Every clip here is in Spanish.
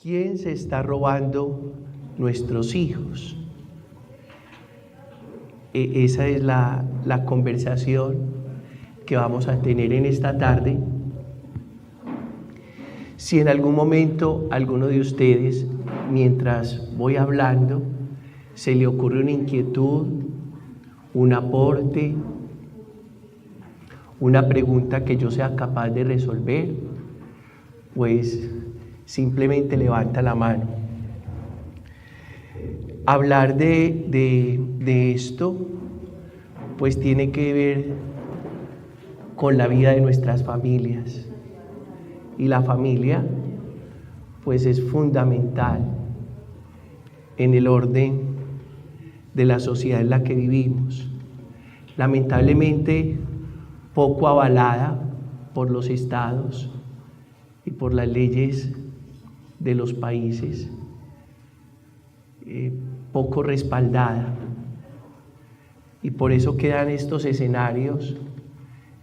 ¿Quién se está robando nuestros hijos? Esa es la conversación que vamos a tener en esta tarde. Si en algún momento alguno de ustedes, mientras voy hablando, se le ocurre una inquietud, un aporte, una pregunta que yo sea capaz de resolver, pues simplemente levanta la mano. Hablar de esto, pues tiene que ver con la vida de nuestras familias. Y la familia, pues es fundamental en el orden de la sociedad en la que vivimos. Lamentablemente, poco avalada por los estados y por las leyes de los países, poco respaldada. Y por eso quedan estos escenarios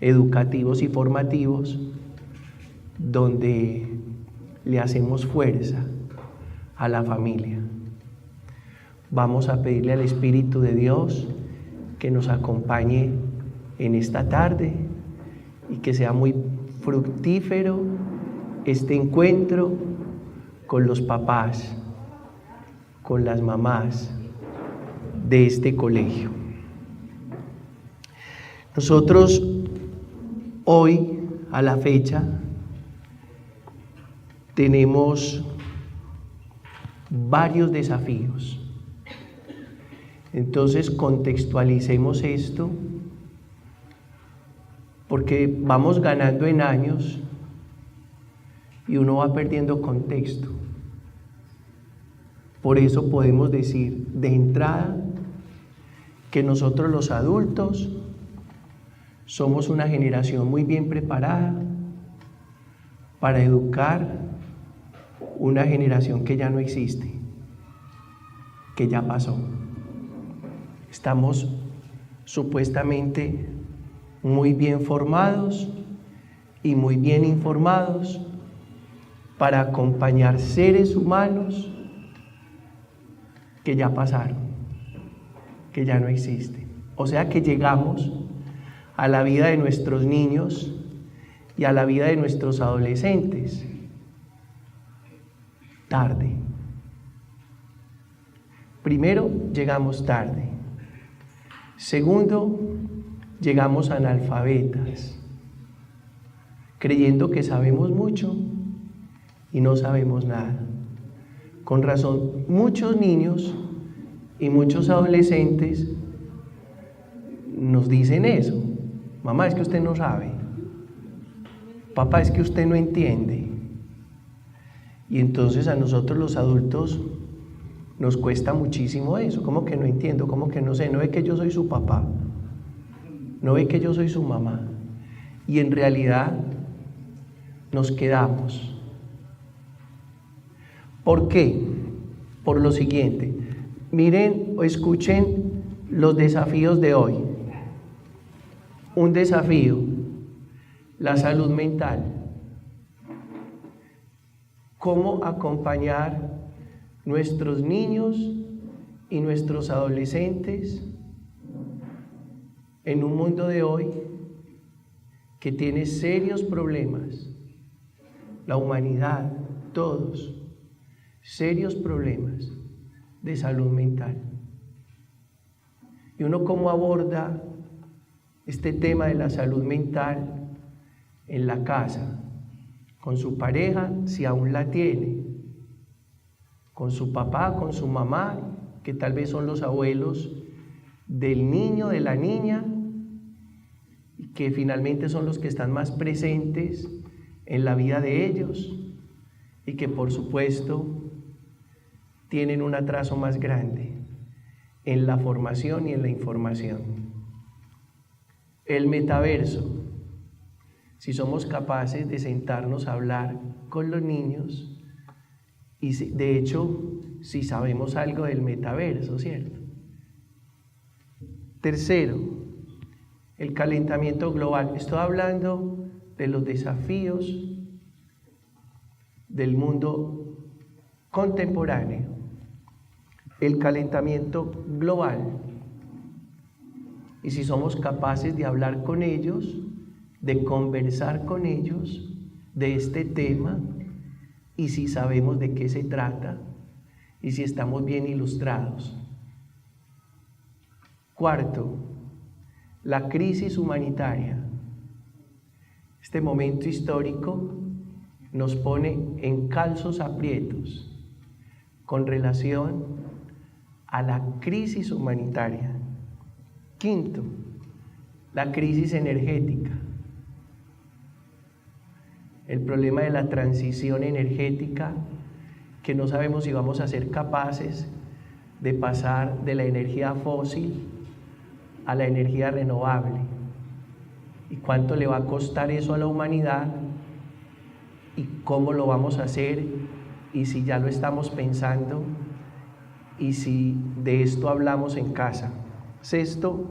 educativos y formativos donde le hacemos fuerza a la familia. Vamos a pedirle al Espíritu de Dios que nos acompañe en esta tarde y que sea muy fructífero este encuentro con los papás, con las mamás de este colegio. Nosotros hoy, a la fecha, tenemos varios desafíos. Entonces, contextualicemos esto, porque vamos ganando en años y uno va perdiendo contexto. Por eso podemos decir de entrada que nosotros los adultos somos una generación muy bien preparada para educar una generación que ya no existe, que ya pasó. Estamos supuestamente muy bien formados y muy bien informados para acompañar seres humanos que ya pasaron, que ya no existen. O sea que llegamos a la vida de nuestros niños y a la vida de nuestros adolescentes tarde. Primero, llegamos tarde. Segundo, llegamos analfabetas, creyendo que sabemos mucho y no sabemos nada. Con razón, muchos niños y muchos adolescentes nos dicen eso. Mamá, es que usted no sabe. Papá, es que usted no entiende. Y entonces a nosotros los adultos nos cuesta muchísimo eso. ¿Cómo que no entiendo? ¿Cómo que no sé? ¿No ve que yo soy su papá? ¿No ve que yo soy su mamá? Y en realidad nos quedamos. ¿Por qué? Por lo siguiente. Miren o escuchen los desafíos de hoy. Un desafío, la salud mental. Cómo acompañar nuestros niños y nuestros adolescentes en un mundo de hoy que tiene serios problemas. La humanidad, todos, serios problemas de salud mental. Y uno cómo aborda este tema de la salud mental en la casa, con su pareja, si aún la tiene, con su papá, con su mamá, que tal vez son los abuelos del niño, de la niña, y que finalmente son los que están más presentes en la vida de ellos y que por supuesto tienen un atraso más grande en la formación y en la información. El metaverso. Si somos capaces de sentarnos a hablar con los niños y de hecho si sabemos algo del metaverso, ¿cierto? Tercero, el calentamiento global. Estoy hablando de los desafíos del mundo contemporáneo, el calentamiento global, y si somos capaces de hablar con ellos, de conversar con ellos de este tema, y si sabemos de qué se trata, y si estamos bien ilustrados. Cuarto, la crisis humanitaria. Este momento histórico nos pone en calzos aprietos con relación a la crisis humanitaria. Quinto, la crisis energética. El problema de la transición energética, que no sabemos si vamos a ser capaces de pasar de la energía fósil a la energía renovable. ¿Y cuánto le va a costar eso a la humanidad? ¿Y cómo lo vamos a hacer? ¿Y si ya lo estamos pensando? ¿Y si de esto hablamos en casa? Sexto,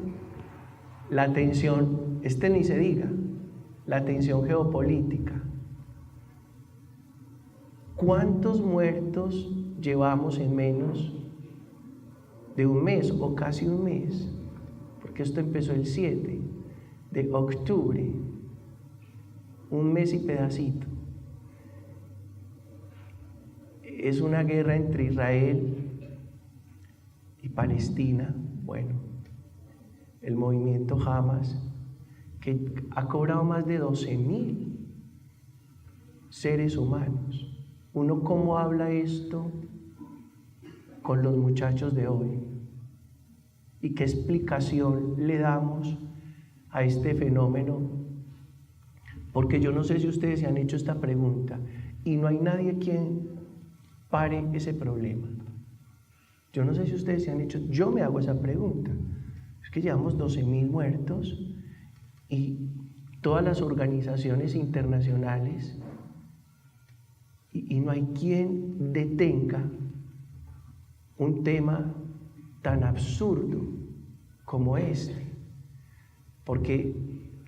la tensión, ni se diga, la tensión geopolítica. ¿Cuántos muertos llevamos en menos de un mes o casi un mes? Porque esto empezó el 7 de octubre, un mes y pedacito. Es una guerra entre Israel y Palestina. Bueno, el movimiento Hamas, que ha cobrado más de 12,000 seres humanos. Uno, ¿cómo habla esto con los muchachos de hoy? ¿Y qué explicación le damos a este fenómeno? Porque yo no sé si ustedes se han hecho esta pregunta y no hay nadie quien pare ese problema. Yo no sé si ustedes se han hecho, yo me hago esa pregunta. Es que llevamos 12,000 muertos y todas las organizaciones internacionales y no hay quien detenga un tema tan absurdo como este, porque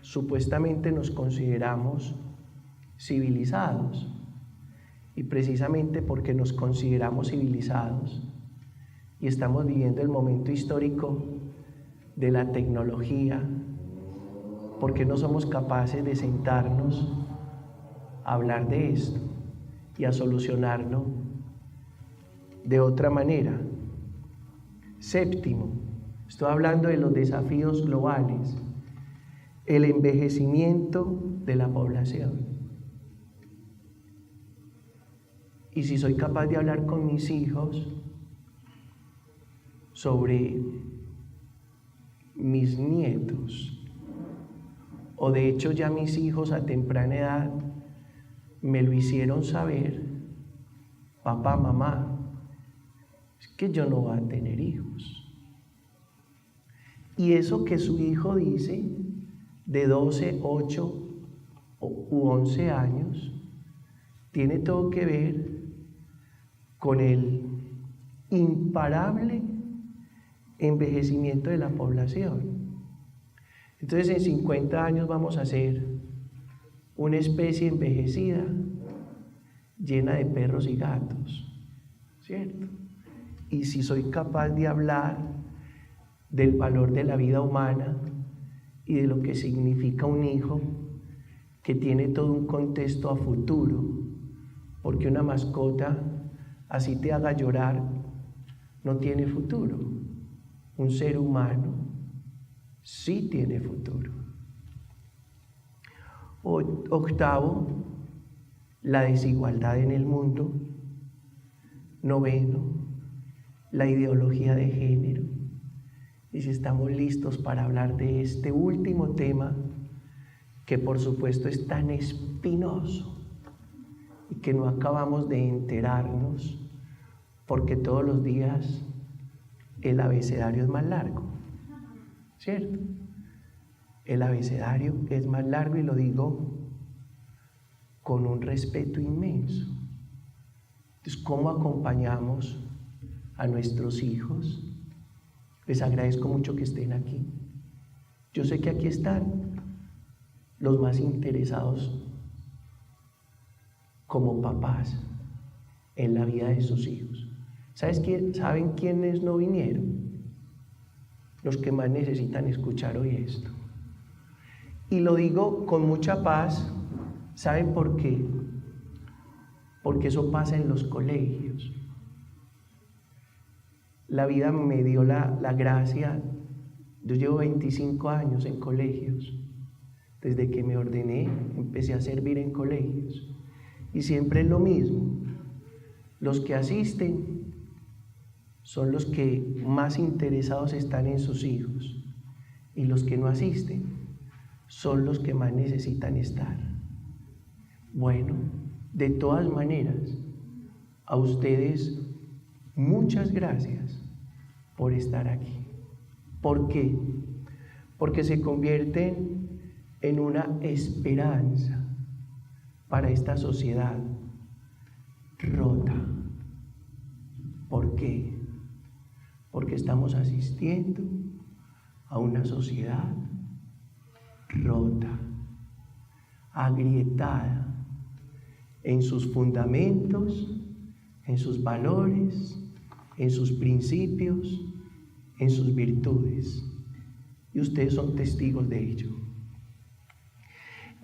supuestamente nos consideramos civilizados, y precisamente porque nos consideramos civilizados y estamos viviendo el momento histórico de la tecnología, porque no somos capaces de sentarnos a hablar de esto y a solucionarlo de otra manera. Séptimo, estoy hablando de los desafíos globales, el envejecimiento de la población. Y si soy capaz de hablar con mis hijos sobre mis nietos, o de hecho ya mis hijos a temprana edad me lo hicieron saber, papá, mamá, es que yo no voy a tener hijos. Y eso que su hijo dice de 12, 8 u 11 años, tiene todo que ver con el imparable envejecimiento de la población. Entonces en 50 años vamos a ser una especie envejecida, llena de perros y gatos, ¿cierto? Y si soy capaz de hablar del valor de la vida humana y de lo que significa un hijo que tiene todo un contexto a futuro, porque una mascota, así te haga llorar, no tiene futuro. Un ser humano sí tiene futuro. Octavo, la desigualdad en el mundo. Noveno, la ideología de género. Y si estamos listos para hablar de este último tema, que por supuesto es tan espinoso y que no acabamos de enterarnos, porque todos los días el abecedario es más largo, ¿cierto? El abecedario es más largo, y lo digo con un respeto inmenso. Entonces, ¿cómo acompañamos a nuestros hijos? Les agradezco mucho que estén aquí. Yo sé que aquí están los más interesados como papás en la vida de sus hijos. ¿Saben quiénes no vinieron? Los que más necesitan escuchar hoy esto. Y lo digo con mucha paz. ¿Saben por qué? Porque eso pasa en los colegios. La vida me dio la gracia. Yo llevo 25 años en colegios. Desde que me ordené, empecé a servir en colegios. Y siempre es lo mismo. Los que asisten son los que más interesados están en sus hijos. Y los que no asisten son los que más necesitan estar. Bueno, de todas maneras, a ustedes muchas gracias por estar aquí. ¿Por qué? Porque se convierten en una esperanza para esta sociedad rota. ¿Por qué? Porque estamos asistiendo a una sociedad rota, agrietada en sus fundamentos, en sus valores, en sus principios, en sus virtudes. Y ustedes son testigos de ello.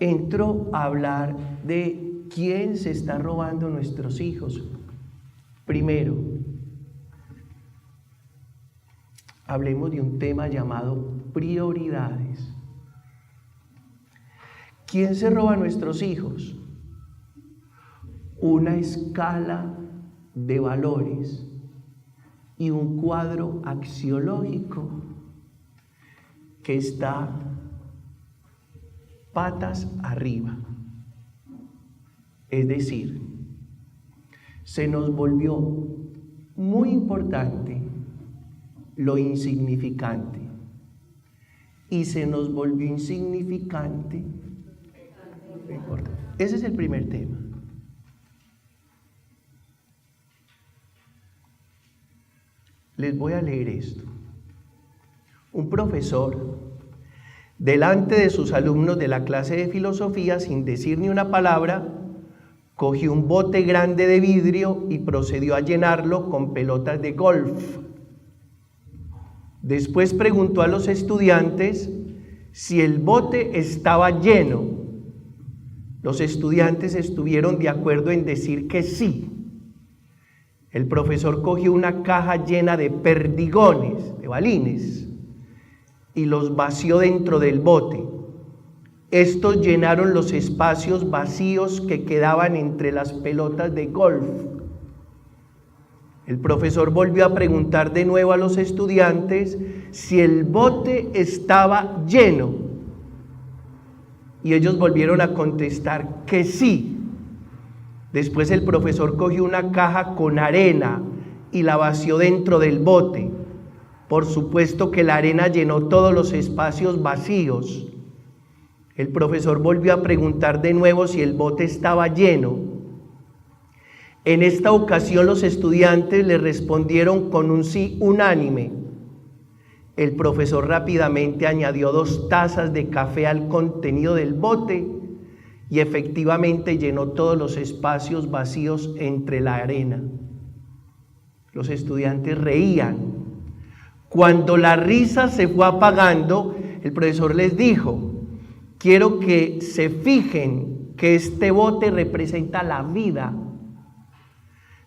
Entro a hablar de quién se está robando nuestros hijos. Primero, hablemos de un tema llamado prioridades. ¿Quién se roba a nuestros hijos? Una escala de valores y un cuadro axiológico que está patas arriba. Es decir, se nos volvió muy importante lo insignificante y se nos volvió insignificante lo importante. Ese es el primer tema. Les voy a leer esto. Un profesor, delante de sus alumnos de la clase de filosofía, sin decir ni una palabra, cogió un bote grande de vidrio y procedió a llenarlo con pelotas de golf. Después preguntó a los estudiantes si el bote estaba lleno. Los estudiantes estuvieron de acuerdo en decir que sí. El profesor cogió una caja llena de perdigones, de balines, y los vació dentro del bote. Estos llenaron los espacios vacíos que quedaban entre las pelotas de golf. El profesor volvió a preguntar de nuevo a los estudiantes si el bote estaba lleno. Y ellos volvieron a contestar que sí. Después el profesor cogió una caja con arena y la vació dentro del bote. Por supuesto que la arena llenó todos los espacios vacíos. El profesor volvió a preguntar de nuevo si el bote estaba lleno. En esta ocasión los estudiantes le respondieron con un sí unánime. El profesor rápidamente añadió 2 tazas de café al contenido del bote y efectivamente llenó todos los espacios vacíos entre la arena. Los estudiantes reían. Cuando la risa se fue apagando, el profesor les dijo: quiero que se fijen que este bote representa la vida.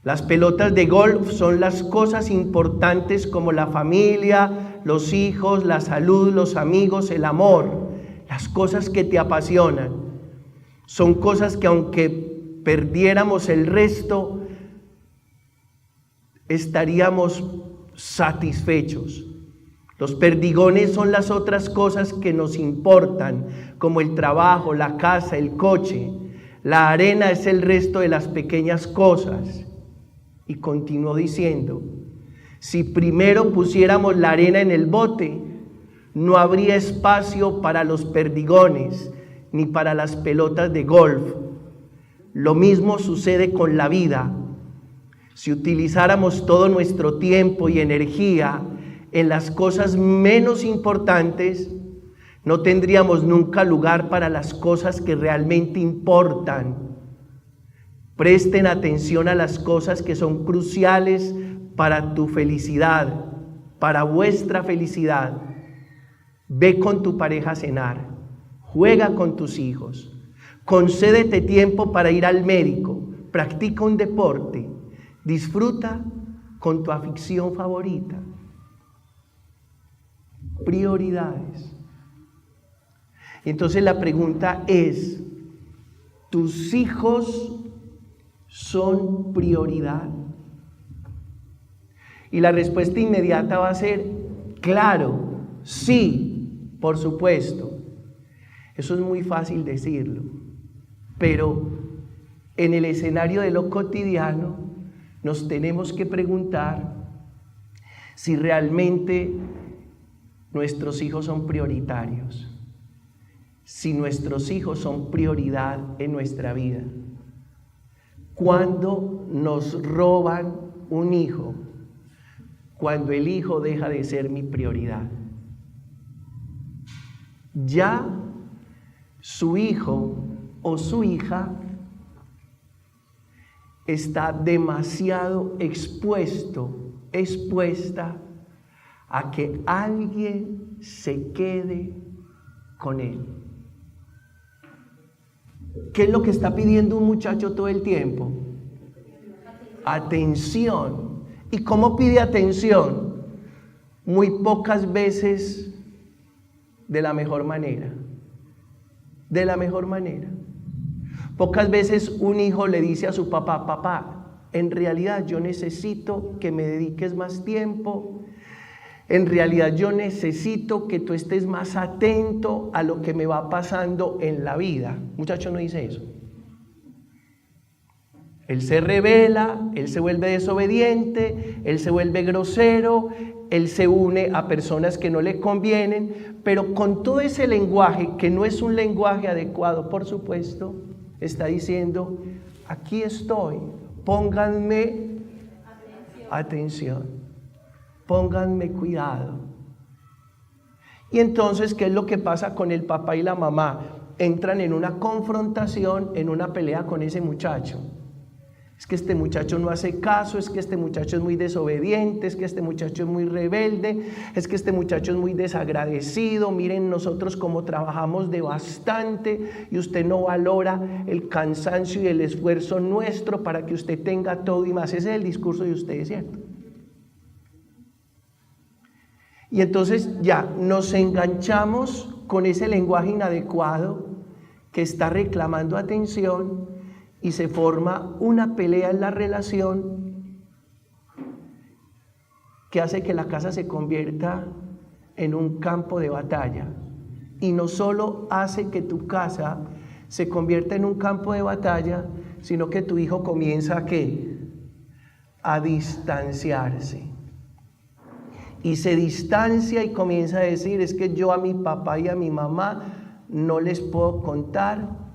Las pelotas de golf son las cosas importantes como la familia, los hijos, la salud, los amigos, el amor, las cosas que te apasionan. Son cosas que aunque perdiéramos el resto, estaríamos satisfechos. Los perdigones son las otras cosas que nos importan, como el trabajo, la casa, el coche. La arena es el resto de las pequeñas cosas. Y continuó diciendo: si primero pusiéramos la arena en el bote, no habría espacio para los perdigones ni para las pelotas de golf. Lo mismo sucede con la vida. Si utilizáramos todo nuestro tiempo y energía en las cosas menos importantes, no tendríamos nunca lugar para las cosas que realmente importan. Presten atención a las cosas que son cruciales para tu felicidad, para vuestra felicidad. Ve con tu pareja a cenar, juega con tus hijos, concédete tiempo para ir al médico, practica un deporte, disfruta con tu afición favorita. Prioridades. Entonces la pregunta es, ¿tus hijos son prioridad? Y la respuesta inmediata va a ser, claro, sí, por supuesto. Eso es muy fácil decirlo, pero en el escenario de lo cotidiano nos tenemos que preguntar si realmente nuestros hijos son prioritarios, si nuestros hijos son prioridad en nuestra vida. Cuando nos roban un hijo, cuando el hijo deja de ser mi prioridad. Ya su hijo o su hija está demasiado expuesta a que alguien se quede con él. ¿Qué es lo que está pidiendo un muchacho todo el tiempo? Atención. ¿Y cómo pide atención? Muy pocas veces de la mejor manera. De la mejor manera. Pocas veces un hijo le dice a su papá, papá, en realidad yo necesito que me dediques más tiempo. En realidad yo necesito que tú estés más atento a lo que me va pasando en la vida. Muchacho no dice eso. Él se rebela, él se vuelve desobediente, él se vuelve grosero, él se une a personas que no le convienen, pero con todo ese lenguaje, que no es un lenguaje adecuado, por supuesto, está diciendo, aquí estoy, pónganme atención, pónganme cuidado. Y entonces, ¿qué es lo que pasa con el papá y la mamá? Entran en una confrontación, en una pelea con ese muchacho. Es que este muchacho no hace caso, es que este muchacho es muy desobediente, es que este muchacho es muy rebelde, es que este muchacho es muy desagradecido. Miren nosotros cómo trabajamos de bastante y usted no valora el cansancio y el esfuerzo nuestro para que usted tenga todo y más. Ese es el discurso de ustedes, ¿cierto? Y entonces ya nos enganchamos con ese lenguaje inadecuado que está reclamando atención. Y se forma una pelea en la relación que hace que la casa se convierta en un campo de batalla. Y no solo hace que tu casa se convierta en un campo de batalla, sino que tu hijo comienza a distanciarse. Y se distancia y comienza a decir, es que yo a mi papá y a mi mamá no les puedo contar,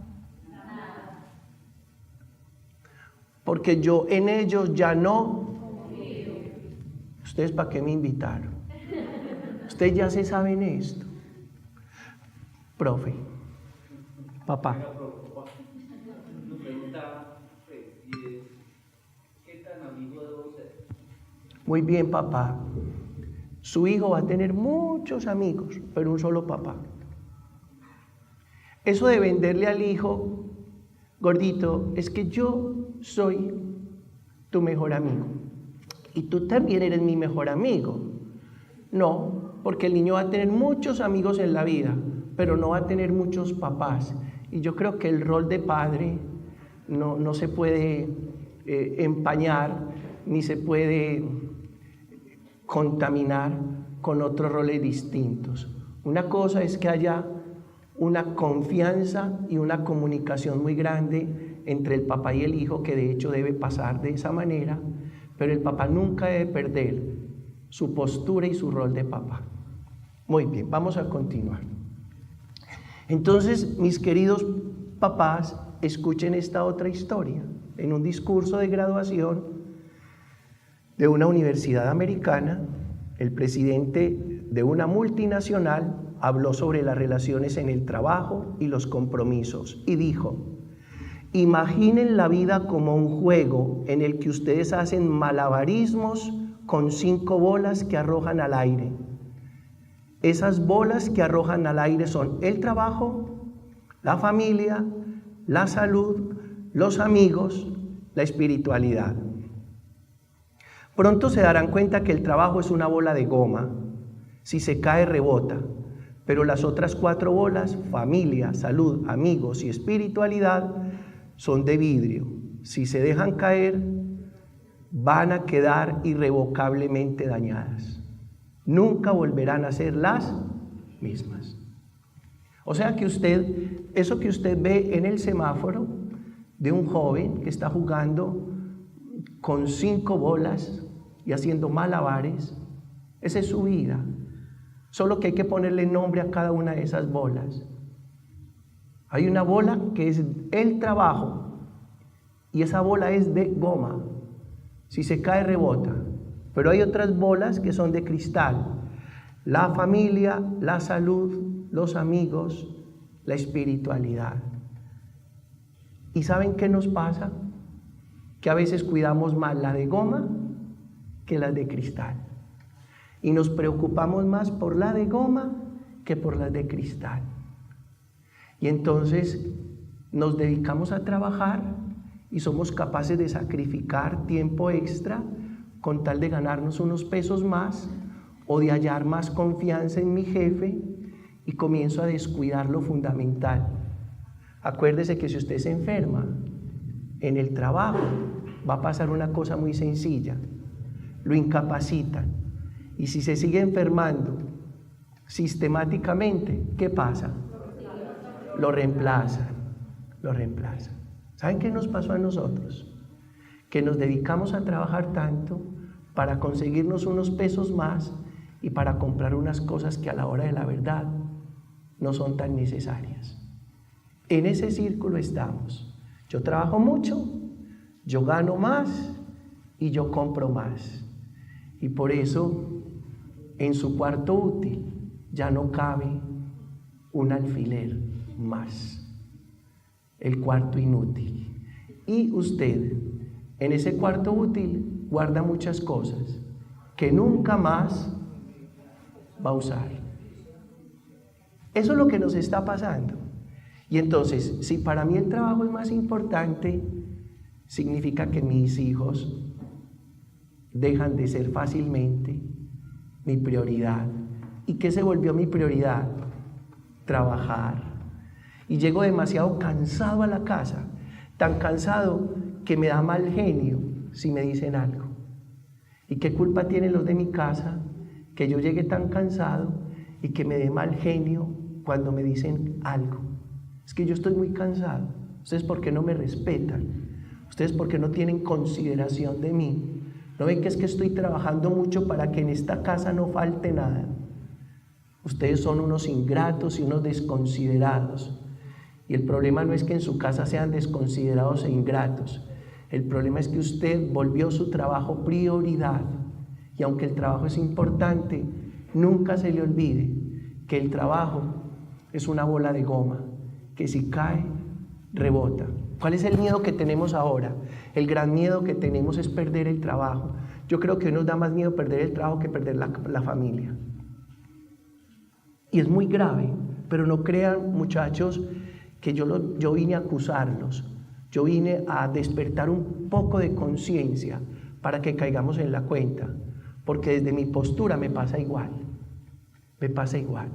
porque yo en ellos ya no. ¿Ustedes para qué me invitaron? Ustedes ya se saben esto. Profe, papá. Muy bien, papá. Su hijo va a tener muchos amigos, pero un solo papá. Eso de venderle al hijo, gordito, es que yo soy tu mejor amigo y tú también eres mi mejor amigo. No, porque el niño va a tener muchos amigos en la vida, pero no va a tener muchos papás. Y yo creo que el rol de padre no se puede empañar ni se puede contaminar con otros roles distintos. Una cosa es que haya una confianza y una comunicación muy grande entre el papá y el hijo, que de hecho debe pasar de esa manera, pero el papá nunca debe perder su postura y su rol de papá. Muy bien, vamos a continuar. Entonces, mis queridos papás, escuchen esta otra historia. En un discurso de graduación de una universidad americana, el presidente de una multinacional habló sobre las relaciones en el trabajo y los compromisos y dijo: Imaginen la vida como un juego en el que ustedes hacen malabarismos con 5 bolas que arrojan al aire. Esas bolas que arrojan al aire son el trabajo, la familia, la salud, los amigos, la espiritualidad. Pronto se darán cuenta que el trabajo es una bola de goma. Si se cae, rebota. Pero las otras 4 bolas, familia, salud, amigos y espiritualidad, son de vidrio. Si se dejan caer, van a quedar irrevocablemente dañadas. Nunca volverán a ser las mismas. O sea que eso que usted ve en el semáforo de un joven que está jugando con 5 bolas y haciendo malabares, esa es su vida. Solo que hay que ponerle nombre a cada una de esas bolas. Hay una bola que es el trabajo y esa bola es de goma. Si se cae, rebota. Pero hay otras bolas que son de cristal. La familia, la salud, los amigos, la espiritualidad. ¿Y saben qué nos pasa? Que a veces cuidamos más la de goma que la de cristal. Y nos preocupamos más por la de goma que por la de cristal. Y entonces nos dedicamos a trabajar y somos capaces de sacrificar tiempo extra con tal de ganarnos unos pesos más o de hallar más confianza en mi jefe, y comienzo a descuidar lo fundamental. Acuérdese que si usted se enferma en el trabajo, va a pasar una cosa muy sencilla: lo incapacitan. Y si se sigue enfermando sistemáticamente, ¿qué pasa? Lo reemplazan. ¿Saben qué nos pasó a nosotros? Que nos dedicamos a trabajar tanto para conseguirnos unos pesos más y para comprar unas cosas que a la hora de la verdad no son tan necesarias. En ese círculo estamos. Yo trabajo mucho, yo gano más y yo compro más. Y por eso en su cuarto útil ya no cabe un alfiler más. El cuarto inútil. Y usted en ese cuarto útil guarda muchas cosas que nunca más va a usar. Eso es lo que nos está pasando. Y entonces, si para mí el trabajo es más importante, significa que mis hijos dejan de ser fácilmente mi prioridad. ¿Y qué se volvió mi prioridad? Trabajar. Y llego demasiado cansado a la casa, tan cansado que me da mal genio si me dicen algo. ¿Y qué culpa tienen los de mi casa que yo llegue tan cansado y que me dé mal genio cuando me dicen algo? Es que yo estoy muy cansado. ¿Ustedes por qué no me respetan? ¿Ustedes por qué no tienen consideración de mí? ¿No ven que es que estoy trabajando mucho para que en esta casa no falte nada? Ustedes son unos ingratos y unos desconsiderados. Y el problema no es que en su casa sean desconsiderados e ingratos. El problema es que usted volvió su trabajo prioridad. Y aunque el trabajo es importante, nunca se le olvide que el trabajo es una bola de goma, que si cae, rebota. ¿Cuál es el miedo que tenemos ahora? El gran miedo que tenemos es perder el trabajo. Yo creo que hoy nos da más miedo perder el trabajo que perder la familia. Y es muy grave, pero no crean, muchachos, que yo vine a acusarlos. Yo vine a despertar un poco de conciencia para que caigamos en la cuenta. Porque desde mi postura me pasa igual.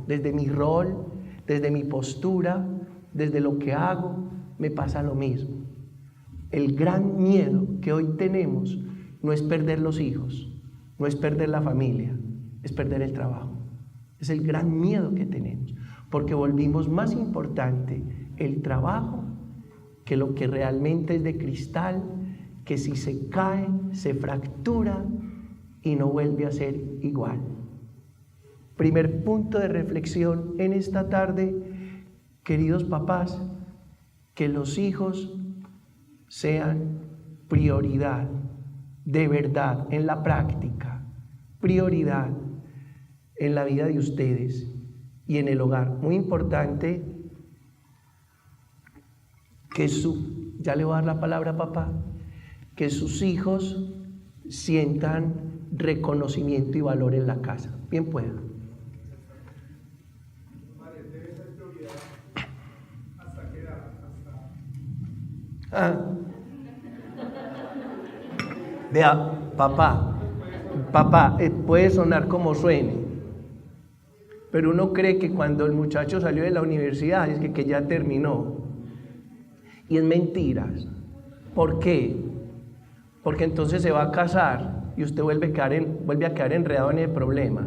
Desde mi rol, desde mi postura, desde lo que hago, me pasa lo mismo. El gran miedo que hoy tenemos no es perder los hijos, no es perder la familia, es perder el trabajo. Es el gran miedo que tenemos, porque volvimos más importante el trabajo que lo que realmente es de cristal, que si se cae, se fractura y no vuelve a ser igual. Primer punto de reflexión en esta tarde, queridos papás, que los hijos sean prioridad, de verdad, en la práctica, prioridad en la vida de ustedes y en el hogar. Muy importante que ya le voy a dar la palabra a papá, que sus hijos sientan reconocimiento y valor en la casa. Bien pueda. Vea, papá, puede sonar como suene, pero uno cree que cuando el muchacho salió de la universidad es que ya terminó. Y es mentira. ¿Por qué? Porque entonces se va a casar y usted vuelve a quedar enredado en el problema.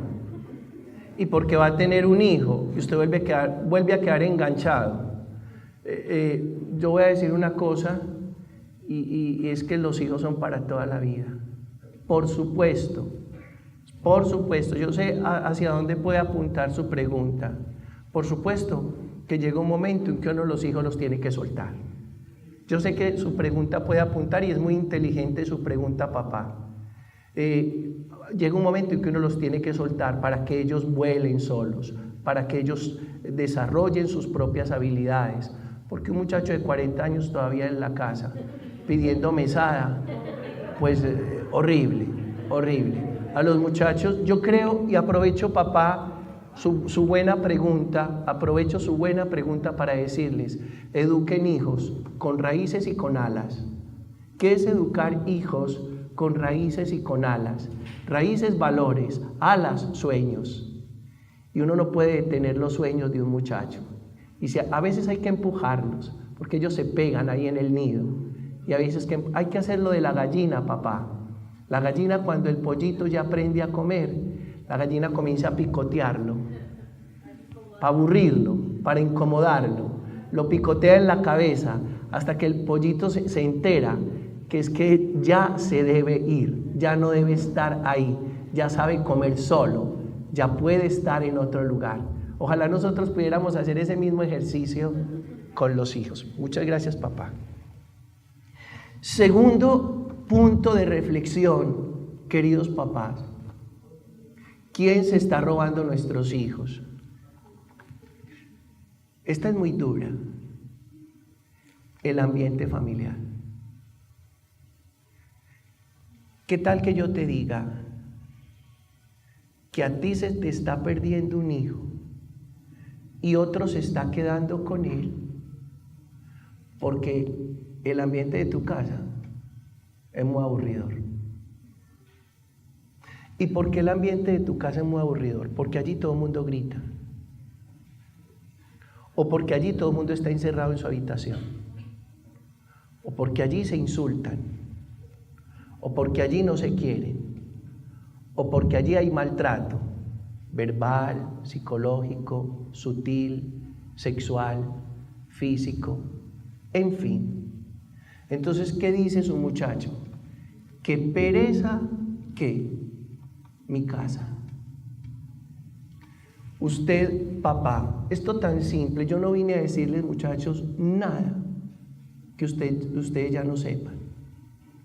Y porque va a tener un hijo y usted vuelve a quedar enganchado. Yo voy a decir una cosa, y es que los hijos son para toda la vida. Por supuesto, yo sé hacia dónde puede apuntar su pregunta. Por supuesto que llega un momento en que uno los hijos los tiene que soltar. Yo sé que su pregunta puede apuntar y es muy inteligente su pregunta, papá. Llega un momento en que uno los tiene que soltar para que ellos vuelen solos, para que ellos desarrollen sus propias habilidades. Porque un muchacho de 40 años todavía en la casa pidiendo mesada, pues horrible. A los muchachos, yo creo, y aprovecho, papá, su buena pregunta para decirles: eduquen hijos con raíces y con alas. ¿Qué es educar hijos con raíces y con alas? Raíces, valores; alas, sueños. Y uno no puede detener los sueños de un muchacho. Y a veces hay que empujarlos, porque ellos se pegan ahí en el nido. Y a veces hay que hacerlo de la gallina, papá. La gallina, cuando el pollito ya aprende a comer, la gallina comienza a picotearlo, para aburrirlo, para incomodarlo. Lo picotea en la cabeza hasta que el pollito se entera que es que ya se debe ir, ya no debe estar ahí, ya sabe comer solo, ya puede estar en otro lugar. Ojalá nosotros pudiéramos hacer ese mismo ejercicio con los hijos. Muchas gracias, papá. Segundo punto de reflexión, queridos papás: ¿quién se está robando nuestros hijos? Esta es muy dura. El ambiente familiar. ¿Qué tal que yo te diga que a ti se te está perdiendo un hijo y otro se está quedando con él porque el ambiente de tu casa es muy aburridor? ¿Y por qué el ambiente de tu casa es muy aburridor? Porque allí todo el mundo grita, o porque allí todo el mundo está encerrado en su habitación, o porque allí se insultan, o porque allí no se quieren, o porque allí hay maltrato verbal, psicológico, sutil, sexual, físico, en fin. Entonces, ¿qué dice su muchacho? ¿Qué pereza qué? Mi casa. Usted, papá, esto tan simple, yo no vine a decirles, muchachos, nada que ustedes ya no sepan.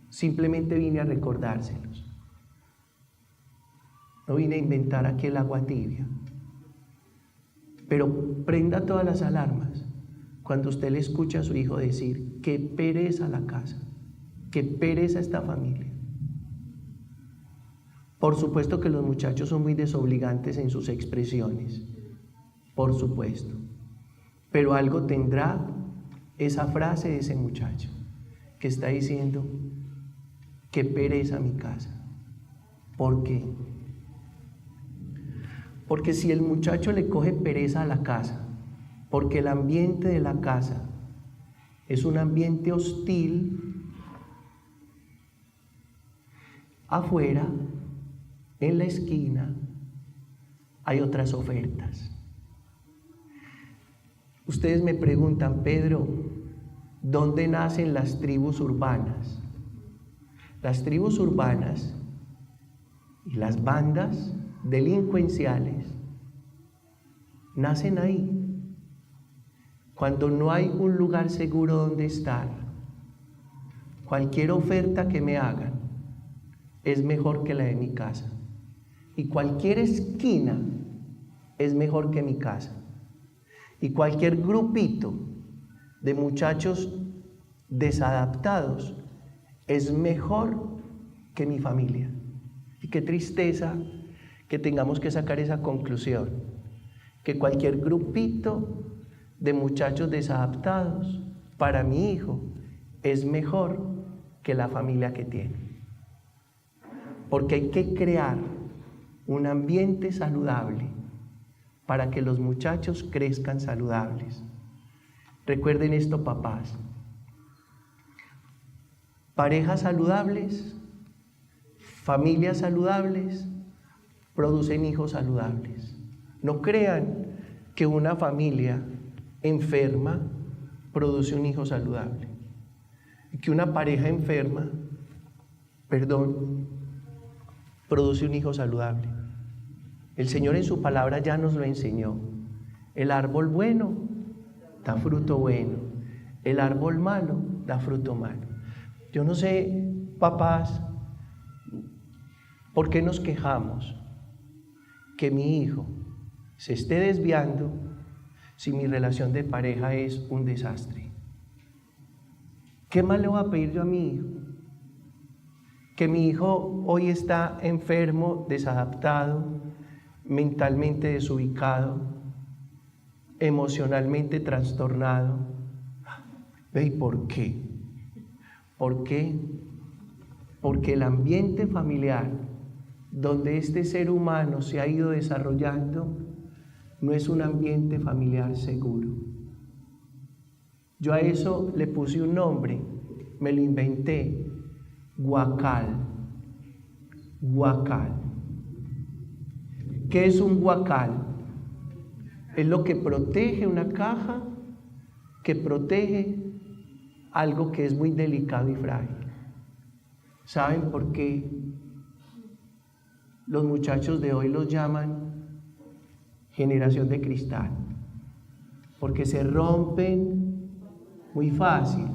Simplemente vine a recordárselos. No vine a inventar aquí el agua tibia. Pero prenda todas las alarmas cuando usted le escucha a su hijo decir: qué pereza la casa, qué pereza esta familia. Por supuesto que los muchachos son muy desobligantes en sus expresiones, por supuesto. Pero algo tendrá esa frase de ese muchacho que está diciendo: qué pereza mi casa. ¿Por qué? Porque si el muchacho le coge pereza a la casa, porque el ambiente de la casa es un ambiente hostil, afuera, en la esquina, hay otras ofertas. Ustedes me preguntan: Pedro, ¿dónde nacen las tribus urbanas? Las tribus urbanas y las bandas delincuenciales nacen ahí, cuando no hay un lugar seguro donde estar. Cualquier oferta que me hagan es mejor que la de mi casa, y cualquier esquina es mejor que mi casa, y cualquier grupito de muchachos desadaptados es mejor que mi familia. Y qué tristeza que tengamos que sacar esa conclusión, que cualquier grupito de muchachos desadaptados para mi hijo es mejor que la familia que tiene. Porque hay que crear un ambiente saludable para que los muchachos crezcan saludables. Recuerden esto, papás. Parejas saludables, familias saludables, producen hijos saludables. No crean que una familia enferma produce un hijo saludable. Que una pareja enferma, produce un hijo saludable. El Señor en su palabra ya nos lo enseñó. El árbol bueno da fruto bueno. El árbol malo da fruto malo. Yo no sé, papás, ¿por qué nos quejamos que mi hijo se esté desviando si mi relación de pareja es un desastre? ¿Qué más le voy a pedir yo a mi hijo? Que mi hijo hoy está enfermo, desadaptado, mentalmente desubicado, emocionalmente trastornado. ¿Y por qué? ¿Por qué? Porque el ambiente familiar donde este ser humano se ha ido desarrollando no es un ambiente familiar seguro. Yo a eso le puse un nombre, me lo inventé, guacal. Guacal. ¿Qué es un guacal? Es lo que protege una caja, que protege algo que es muy delicado y frágil. ¿Saben por qué los muchachos de hoy los llaman generación de cristal? Porque se rompen muy fácil.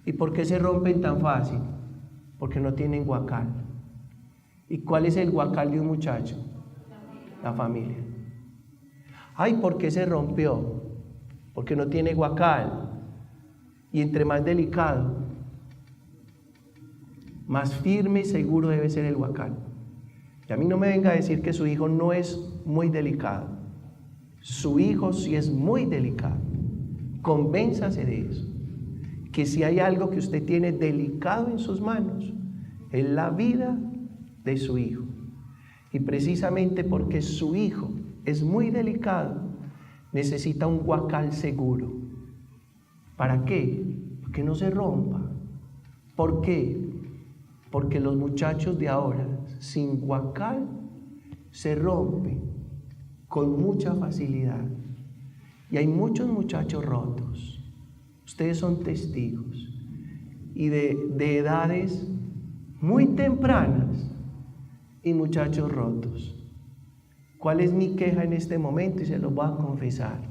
¿Y por qué se rompen tan fácil? Porque no tienen guacal. ¿Y cuál es el guacal de un muchacho? La familia. Ay, ¿por qué se rompió? Porque no tiene guacal. Y entre más delicado, más firme y seguro debe ser el guacal. Y a mí no me venga a decir que su hijo no es muy delicado. Su hijo sí es muy delicado. Convénzase de eso. Que si hay algo que usted tiene delicado en sus manos, es la vida de su hijo. Y precisamente porque su hijo es muy delicado, necesita un guacal seguro. ¿Para qué? Que no se rompa. ¿Por qué? Porque los muchachos de ahora, sin guacal, se rompen con mucha facilidad. Y hay muchos muchachos rotos. Ustedes son testigos. Y de edades muy tempranas y muchachos rotos. ¿Cuál es mi queja en este momento? Y se los voy a confesar.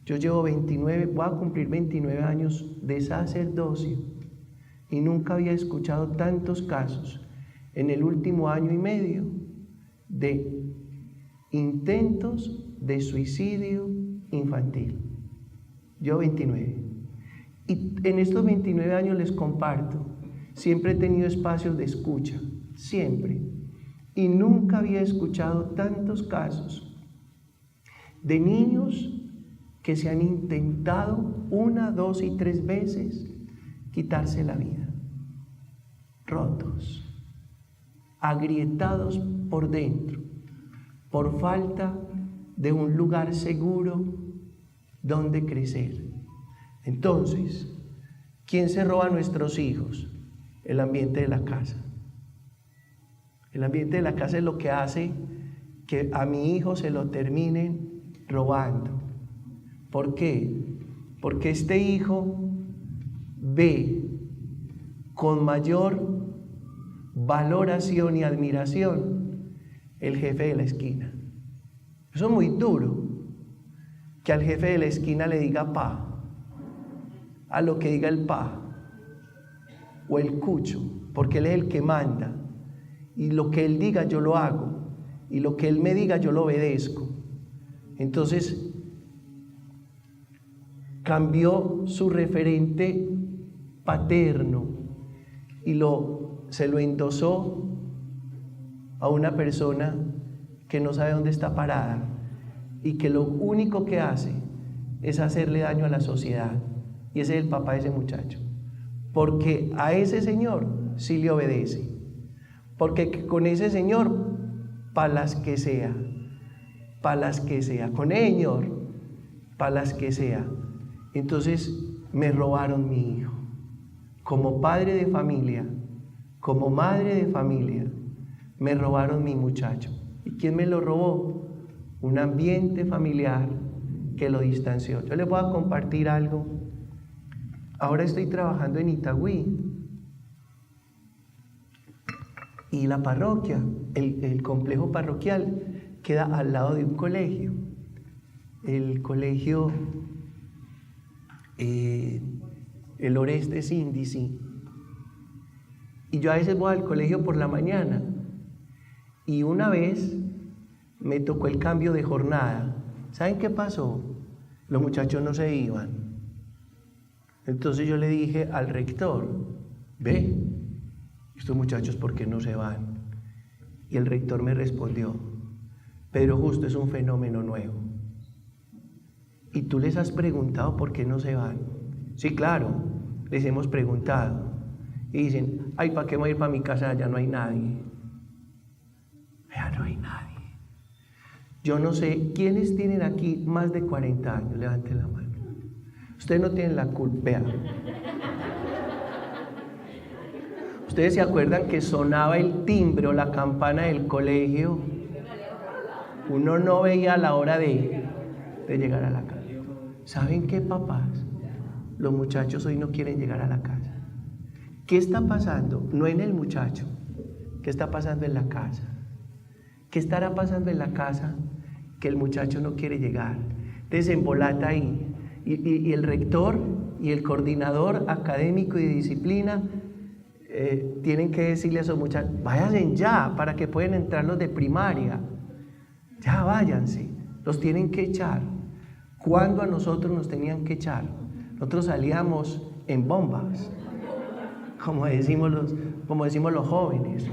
Yo llevo voy a cumplir 29 años de sacerdocio y nunca había escuchado tantos casos en el último año y medio de intentos de suicidio infantil. Yo 29. Y en estos 29 años les comparto, siempre he tenido espacios de escucha, siempre. Y nunca había escuchado tantos casos de niños que se han intentado 1, 2 y 3 veces quitarse la vida. Rotos, agrietados por dentro, por falta de un lugar seguro donde crecer. Entonces, ¿quién se roba a nuestros hijos? El ambiente de la casa. El ambiente de la casa es lo que hace que a mi hijo se lo terminen robando. ¿Por qué? Porque este hijo ve con mayor valoración y admiración el jefe de la esquina. Eso es muy duro, que al jefe de la esquina le diga pa, a lo que diga el pa o el cucho, porque él es el que manda. Y lo que él diga yo lo hago, y lo que él me diga yo lo obedezco. Entonces cambió su referente paterno y se lo endosó a una persona que no sabe dónde está parada y que lo único que hace es hacerle daño a la sociedad. Y ese es el papá de ese muchacho. Porque a ese señor sí le obedece. Porque con ese señor, para las que sea, con el señor, para las que sea. Entonces me robaron mi hijo. Como padre de familia, como madre de familia, me robaron mi muchacho. ¿Y quién me lo robó? Un ambiente familiar que lo distanció. Yo les voy a compartir algo. Ahora estoy trabajando en Itagüí y la parroquia, el complejo parroquial queda al lado de un colegio. El colegio, el Orestes Índice. Y yo a veces voy al colegio por la mañana y una vez me tocó el cambio de jornada. ¿Saben qué pasó? Los muchachos no se iban. Entonces yo le dije al rector, ve, estos muchachos ¿por qué no se van? Y el rector me respondió, Pedro Justo, es un fenómeno nuevo. ¿Y tú les has preguntado por qué no se van? Sí, claro, les hemos preguntado. Y dicen, ay, ¿para qué voy a ir para mi casa? Ya no hay nadie. Ya no hay nadie. Yo no sé, ¿quiénes tienen aquí más de 40 años? Levanten la mano. Ustedes no tienen la culpa. Vean. ¿Ustedes se acuerdan que sonaba el timbre o la campana del colegio? Uno no veía la hora de llegar a la casa. ¿Saben qué, papás? Los muchachos hoy no quieren llegar a la casa. ¿Qué está pasando? No en el muchacho. ¿Qué está pasando en la casa? ¿Qué estará pasando en la casa que el muchacho no quiere llegar? Desembolata ahí. Y el rector y el coordinador académico y de disciplina tienen que decirle a esos muchachos, váyanse ya para que puedan entrar los de primaria. Ya váyanse. Los tienen que echar. ¿Cuándo a nosotros nos tenían que echar? Nosotros salíamos en bombas, como decimos los jóvenes.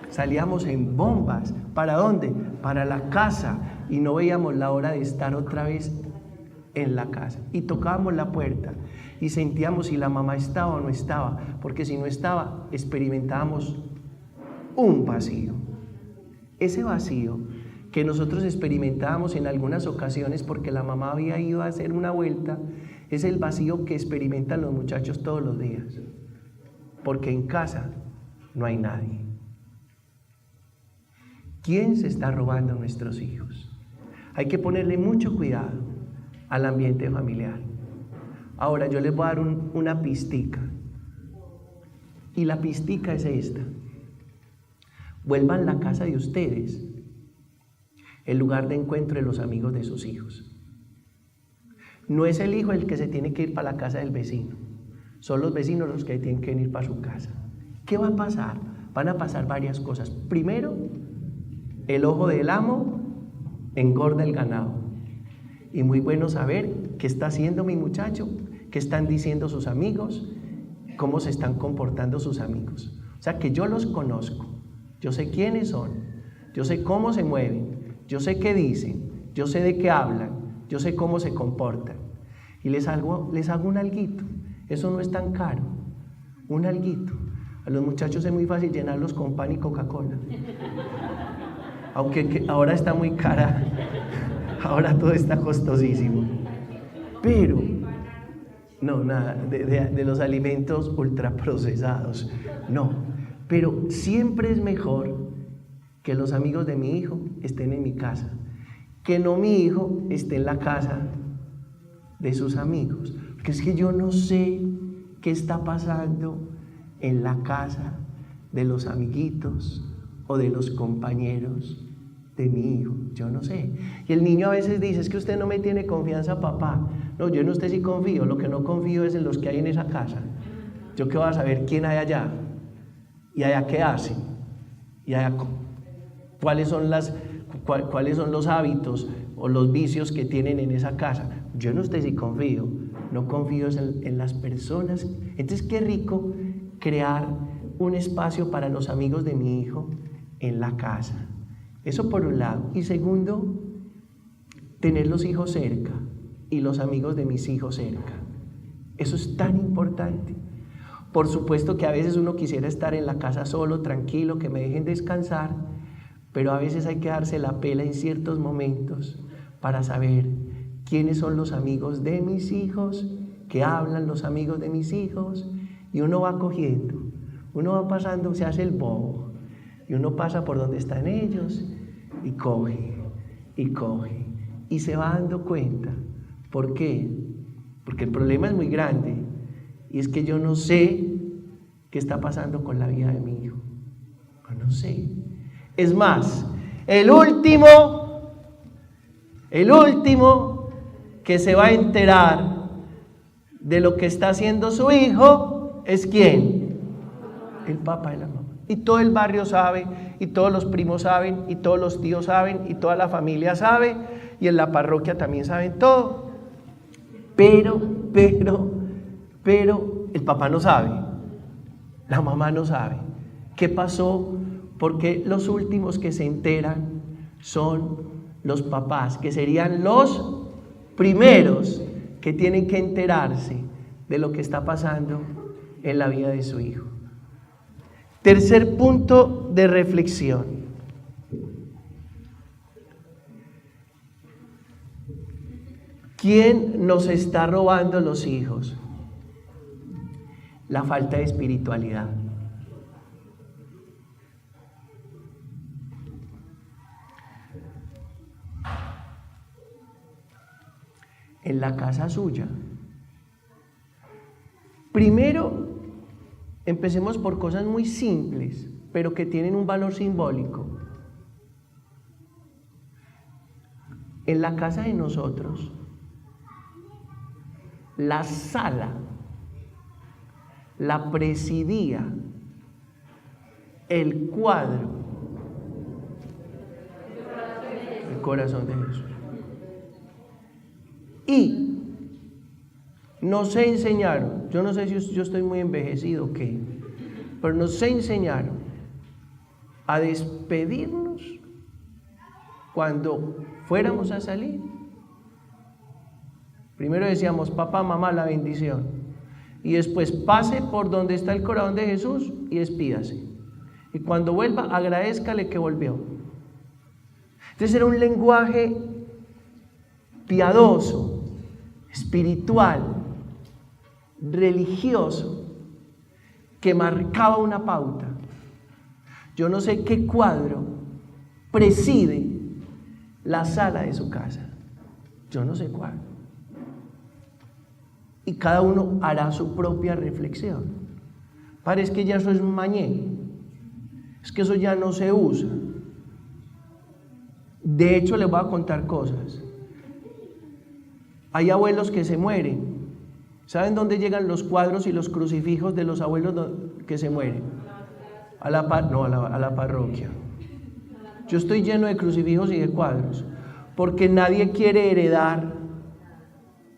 Salíamos en bombas. ¿Para dónde? Para la casa. Y no veíamos la hora de estar otra vez en la casa. Y tocábamos la puerta y sentíamos si la mamá estaba o no estaba. Porque si no estaba, experimentábamos un vacío. Ese vacío que nosotros experimentábamos en algunas ocasiones porque la mamá había ido a hacer una vuelta, es el vacío que experimentan los muchachos todos los días. Porque en casa no hay nadie. ¿Quién se está robando a nuestros hijos? Hay que ponerle mucho cuidado al ambiente familiar. Ahora yo les voy a dar una pistica. Y la pistica es esta. Vuelvan la casa de ustedes el lugar de encuentro de los amigos de sus hijos. No es el hijo el que se tiene que ir para la casa del vecino. Son los vecinos los que tienen que venir para su casa. ¿Qué va a pasar? Van a pasar varias cosas. Primero, el ojo del amo engorda el ganado. Y muy bueno saber qué está haciendo mi muchacho, qué están diciendo sus amigos, cómo se están comportando sus amigos. O sea que yo los conozco, yo sé quiénes son, yo sé cómo se mueven, yo sé qué dicen, yo sé de qué hablan, yo sé cómo se comportan. Y les hago un alguito, eso no es tan caro, un alguito. A los muchachos es muy fácil llenarlos con pan y Coca-Cola. Aunque ahora está muy cara, ahora todo está costosísimo. Pero, no, nada, de los alimentos ultraprocesados, no. Pero siempre es mejor que los amigos de mi hijo estén en mi casa, que no mi hijo esté en la casa de sus amigos. Porque es que yo no sé qué está pasando en la casa de los amiguitos o de los compañeros de mi hijo, yo no sé. Y el niño a veces dice, es que usted no me tiene confianza, papá. No, yo en usted sí confío, lo que no confío es en los que hay en esa casa. Yo qué voy a saber quién hay allá, y allá qué hacen, y allá cuáles son los hábitos o los vicios que tienen en esa casa. Yo en usted sí confío, no confío en las personas. Entonces, qué rico crear un espacio para los amigos de mi hijo en la casa. Eso por un lado. Y segundo, tener los hijos cerca y los amigos de mis hijos cerca. Eso es tan importante. Por supuesto que a veces uno quisiera estar en la casa solo, tranquilo, que me dejen descansar, pero a veces hay que darse la pela en ciertos momentos para saber quiénes son los amigos de mis hijos, qué hablan los amigos de mis hijos, y uno va cogiendo, uno va pasando, se hace el bobo, y uno pasa por donde están ellos, y coge, y se va dando cuenta. ¿Por qué? Porque el problema es muy grande, y es que yo no sé qué está pasando con la vida de mi hijo. No sé. Es más, el último que se va a enterar de lo que está haciendo su hijo es ¿quién? El papá y la mamá. Y todo el barrio sabe, y todos los primos saben, y todos los tíos saben, y toda la familia sabe, y en la parroquia también saben todo. Pero el papá no sabe, la mamá no sabe. ¿Qué pasó? Porque los últimos que se enteran son los papás, que serían los primeros que tienen que enterarse de lo que está pasando en la vida de su hijo. Tercer punto de reflexión. ¿Quién nos está robando los hijos? La falta de espiritualidad. En la casa suya. Primero, empecemos por cosas muy simples, pero que tienen un valor simbólico. En la casa de nosotros, la sala la presidía el cuadro, el corazón de Jesús. Y nos enseñaron, yo no sé si yo estoy muy envejecido o qué, pero nos enseñaron a despedirnos cuando fuéramos a salir. Primero decíamos, papá, mamá, la bendición. Y después pase por donde está el corazón de Jesús y despídase. Y cuando vuelva, agradézcale que volvió. Entonces era un lenguaje piadoso, espiritual, religioso, que marcaba una pauta. Yo no sé qué cuadro preside la sala de su casa. Yo no sé cuál. Y cada uno hará su propia reflexión. Parece que ya eso es mañé. Es que eso ya no se usa. De hecho, les voy a contar cosas. Hay abuelos que se mueren. ¿Saben dónde llegan los cuadros y los crucifijos de los abuelos que se mueren? A la parroquia. Yo estoy lleno de crucifijos y de cuadros, porque nadie quiere heredar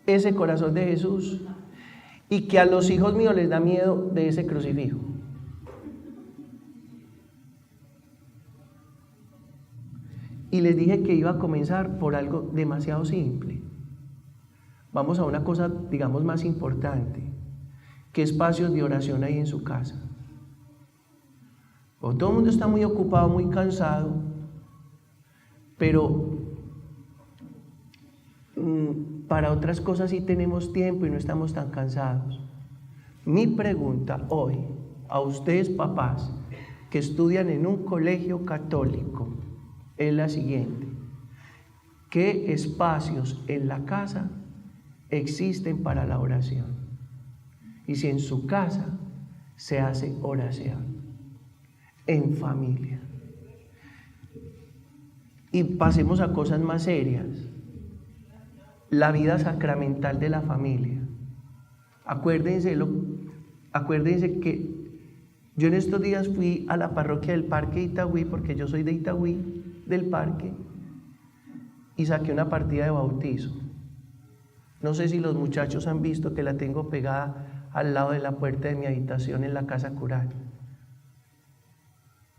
ese corazón de Jesús, y que a los hijos míos les da miedo de ese crucifijo. Y les dije que iba a comenzar por algo demasiado simple. Vamos a una cosa, digamos, más importante. ¿Qué espacios de oración hay en su casa? O todo el mundo está muy ocupado, muy cansado, pero para otras cosas sí tenemos tiempo y no estamos tan cansados. Mi pregunta hoy a ustedes, papás, que estudian en un colegio católico, es la siguiente: ¿qué espacios en la casa existen para la oración? Y si en su casa se hace oración, en familia. Y pasemos a cosas más serias. La vida sacramental de la familia. Acuérdense que yo en estos días fui a la parroquia del Parque de Itagüí, porque yo soy de Itagüí, del Parque, y saqué una partida de bautizo. No sé si los muchachos han visto que la tengo pegada al lado de la puerta de mi habitación en la casa cural.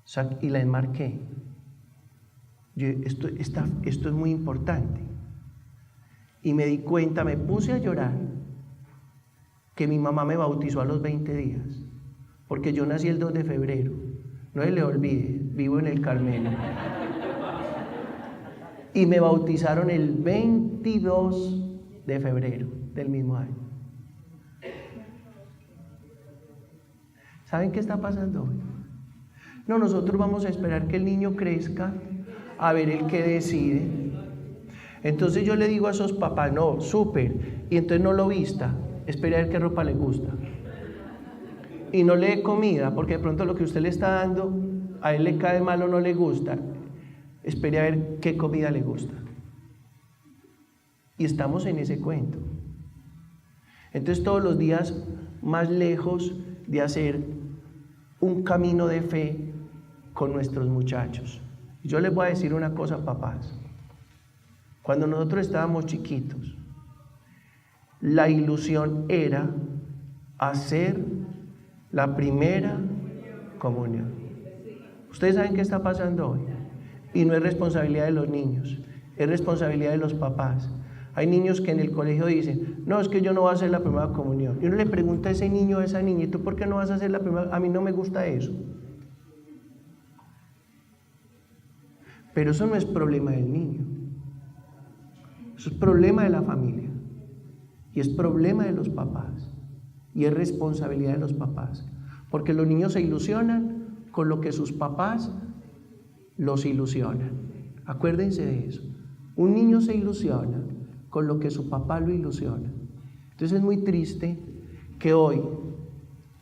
O sea, y la enmarqué. Esto es muy importante. Y me di cuenta, me puse a llorar, que mi mamá me bautizó a los 20 días, porque yo nací el 2 de febrero. No se le olvide, vivo en el Carmelo. Y me bautizaron el 22 de febrero del mismo año. ¿Saben qué está pasando hoy? No, nosotros vamos a esperar que el niño crezca, a ver el que decide. Entonces yo le digo a esos papás, no, súper, y entonces no lo vista, espere a ver qué ropa le gusta. Y no le dé comida, porque de pronto lo que usted le está dando, a él le cae mal o no le gusta. Espere a ver qué comida le gusta. Y estamos en ese cuento. Entonces todos los días más lejos de hacer un camino de fe con nuestros muchachos. Yo les voy a decir una cosa, papás. Cuando nosotros estábamos chiquitos, la ilusión era hacer la primera comunión. Ustedes saben qué está pasando hoy. Y no es responsabilidad de los niños, es responsabilidad de los papás. Hay niños que en el colegio dicen, no, es que yo no voy a hacer la primera comunión. Y uno le pregunta a ese niño o a esa niña, ¿y tú por qué no vas a hacer la primera? A mí no me gusta eso. Pero eso no es problema del niño. Eso es problema de la familia. Y es problema de los papás. Y es responsabilidad de los papás. Porque los niños se ilusionan con lo que sus papás los ilusionan. Acuérdense de eso. Un niño se ilusiona con lo que su papá lo ilusiona. Entonces es muy triste que hoy,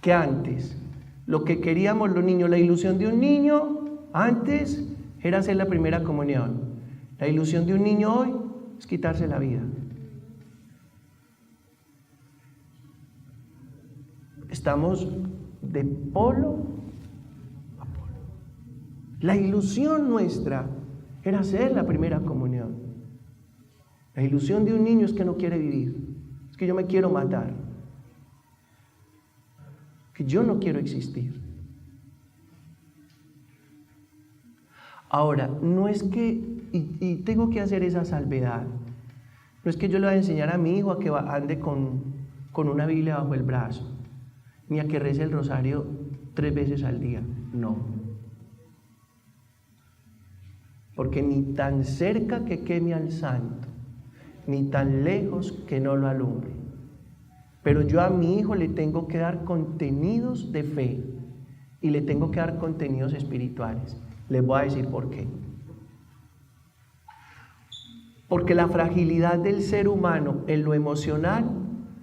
que antes, lo que queríamos los niños, la ilusión de un niño antes era hacer la primera comunión. La ilusión de un niño hoy es quitarse la vida. Estamos de polo a polo. La ilusión nuestra era hacer la primera comunión. La ilusión de un niño es que no quiere vivir, es que yo me quiero matar, que yo no quiero existir. Ahora, no es que, y tengo que hacer esa salvedad, no es que yo le voy a enseñar a mi hijo a que ande con una Biblia bajo el brazo, ni a que rece el rosario 3 veces al día, no. Porque ni tan cerca que queme al santo, ni tan lejos que no lo alumbre. Pero yo a mi hijo le tengo que dar contenidos de fe y le tengo que dar contenidos espirituales. Les voy a decir por qué. Porque la fragilidad del ser humano en lo emocional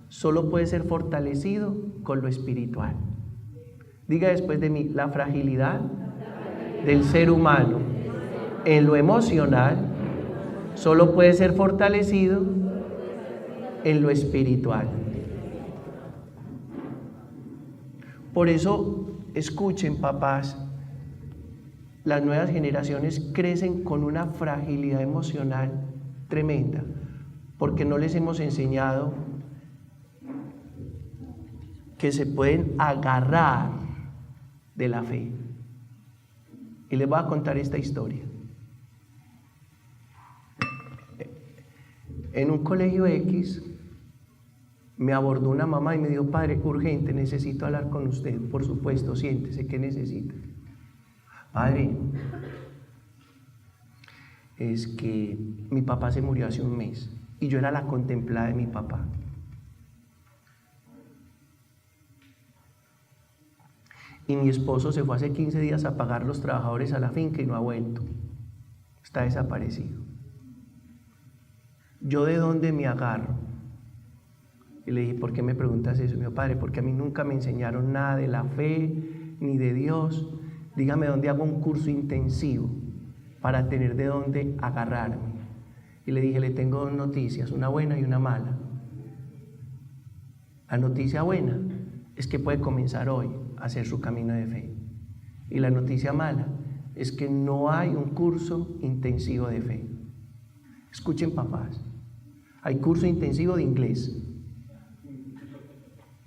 solo puede ser fortalecido con lo espiritual. Diga después de mí, la fragilidad del ser humano en lo emocional solo puede ser fortalecido en lo espiritual. Por eso, escuchen, papás, las nuevas generaciones crecen con una fragilidad emocional tremenda, porque no les hemos enseñado que se pueden agarrar de la fe. Y les voy a contar esta historia. En un colegio X me abordó una mamá y me dijo, padre, urgente, necesito hablar con usted. Por supuesto, siéntese, ¿qué necesita? Padre, es que mi papá se murió hace un mes y yo era la contemplada de mi papá. Y mi esposo se fue hace 15 días a pagar los trabajadores a la finca y no ha vuelto. Está desaparecido. ¿Yo de dónde me agarro? Y le dije, ¿por qué me preguntas eso? Me dijo, padre, porque a mí nunca me enseñaron nada de la fe ni de Dios. Dígame dónde hago un curso intensivo para tener de dónde agarrarme. Y le dije, le tengo 2 noticias, una buena y una mala. La noticia buena es que puede comenzar hoy a hacer su camino de fe. Y la noticia mala es que no hay un curso intensivo de fe. Escuchen, papás, Hay curso intensivo de inglés.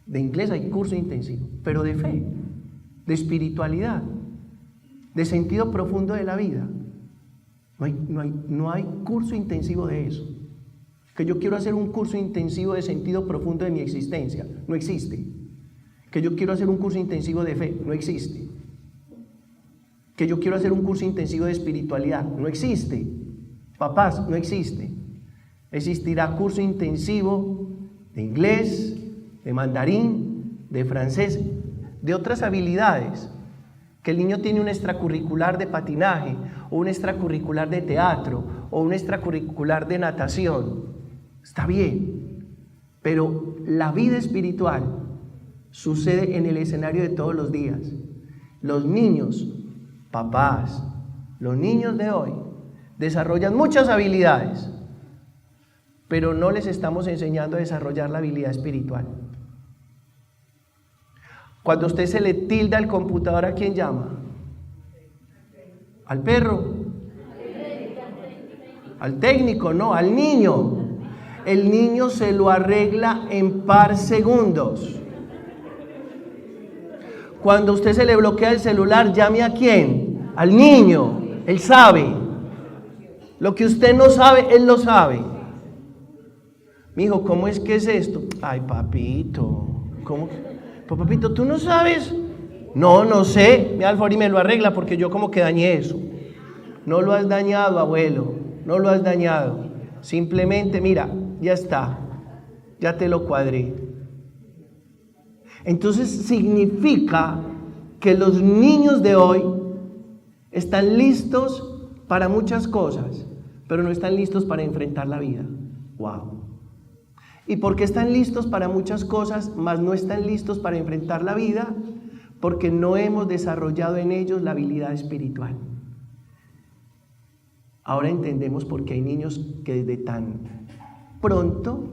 De inglés hay curso intensivo, pero de fe, de espiritualidad, de sentido profundo de la vida. No hay curso intensivo de eso. Que yo quiero hacer un curso intensivo de sentido profundo de mi existencia, no existe. Que yo quiero hacer un curso intensivo de fe, no existe. Que yo quiero hacer un curso intensivo de espiritualidad, no existe. Papás, no existe. Existirá curso intensivo de inglés, de mandarín, de francés, de otras habilidades. Que el niño tiene un extracurricular de patinaje, o un extracurricular de teatro, o un extracurricular de natación. Está bien, pero la vida espiritual sucede en el escenario de todos los días. Los niños, papás, los niños de hoy desarrollan muchas habilidades, pero no les estamos enseñando a desarrollar la habilidad espiritual. Cuando usted se le tilda el computador, ¿a quién llama? ¿Al perro? ¿Al técnico? No, al niño. El niño se lo arregla en par segundos. Cuando usted se le bloquea el celular, llame ¿a quién? Al niño. Él sabe. Lo que usted no sabe, él lo sabe. Mijo, ¿cómo es que es esto? Ay, papito. ¿Cómo? Pues, papito, ¿tú no sabes? No, no sé. Mi Alfori me lo arregla porque yo como que dañé eso. No lo has dañado, abuelo. No lo has dañado. Simplemente, mira, ya está. Ya te lo cuadré. Entonces significa que los niños de hoy están listos para muchas cosas, pero no están listos para enfrentar la vida. ¡Wow! ¿Y por qué están listos para muchas cosas, mas no están listos para enfrentar la vida? Porque no hemos desarrollado en ellos la habilidad espiritual. Ahora entendemos por qué hay niños que desde tan pronto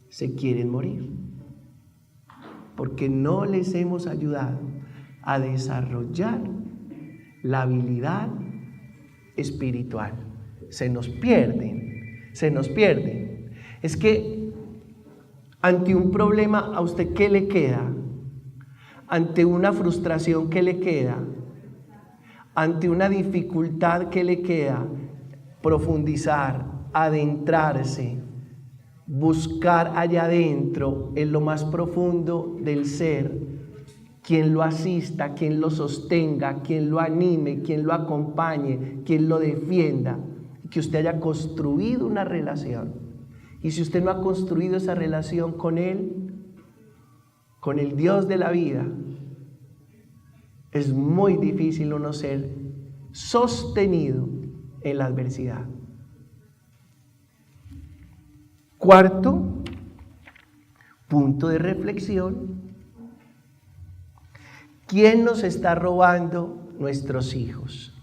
se quieren morir. Porque no les hemos ayudado a desarrollar la habilidad espiritual. Se nos pierden. Es que ante un problema, ¿a usted qué le queda? Ante una frustración, ¿qué le queda? Ante una dificultad, ¿qué le queda? Profundizar, adentrarse, buscar allá adentro, en lo más profundo del ser, quien lo asista, quien lo sostenga, quien lo anime, quien lo acompañe, quien lo defienda, que usted haya construido una relación. Y si usted no ha construido esa relación con Él, con el Dios de la vida, es muy difícil uno ser sostenido en la adversidad. Cuarto punto de reflexión: ¿quién nos está robando nuestros hijos?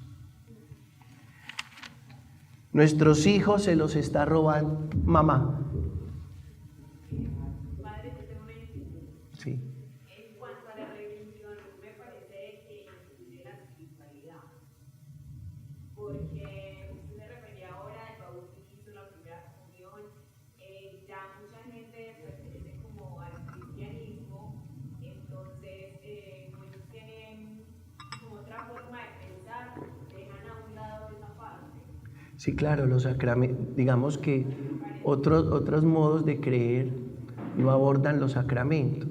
Nuestros hijos se los está robando mamá. Padre, yo tengo una inquietud. Sí. En cuanto a la religión, me parece que incluye la espiritualidad. Porque usted se refería ahora al bautizo, la primera comunión. Ya mucha gente pertenece como al cristianismo. Entonces, muchos tienen como otra forma de pensar, dejan a un lado esa parte. Sí, claro, los sacramentos, digamos que otros modos de creer no abordan los sacramentos,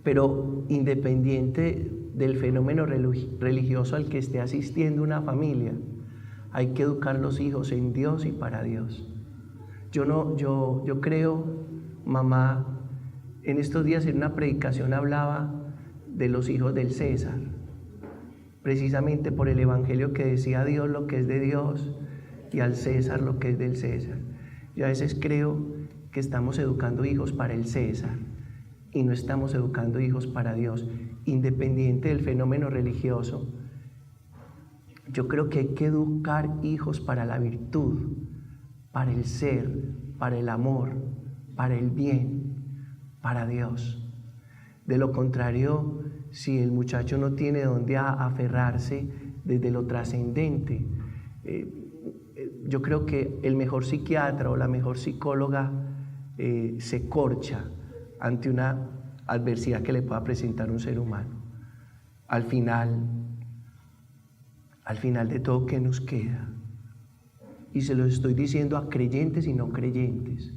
pero independiente del fenómeno religioso al que esté asistiendo una familia, hay que educar los hijos en Dios y para Dios. Yo creo, mamá, en estos días en una predicación hablaba de los hijos del César, precisamente por el evangelio que decía a Dios lo que es de Dios y al César lo que es del César. Yo a veces creo que estamos educando hijos para el César y no estamos educando hijos para Dios, independiente del fenómeno religioso. Yo creo que hay que educar hijos para la virtud, para el ser, para el amor, para el bien, para Dios. De lo contrario, si el muchacho no tiene dónde aferrarse desde lo trascendente, yo creo que el mejor psiquiatra o la mejor psicóloga se corcha ante una adversidad que le pueda presentar un ser humano. Al final de todo, ¿qué nos queda? Y se lo estoy diciendo a creyentes y no creyentes.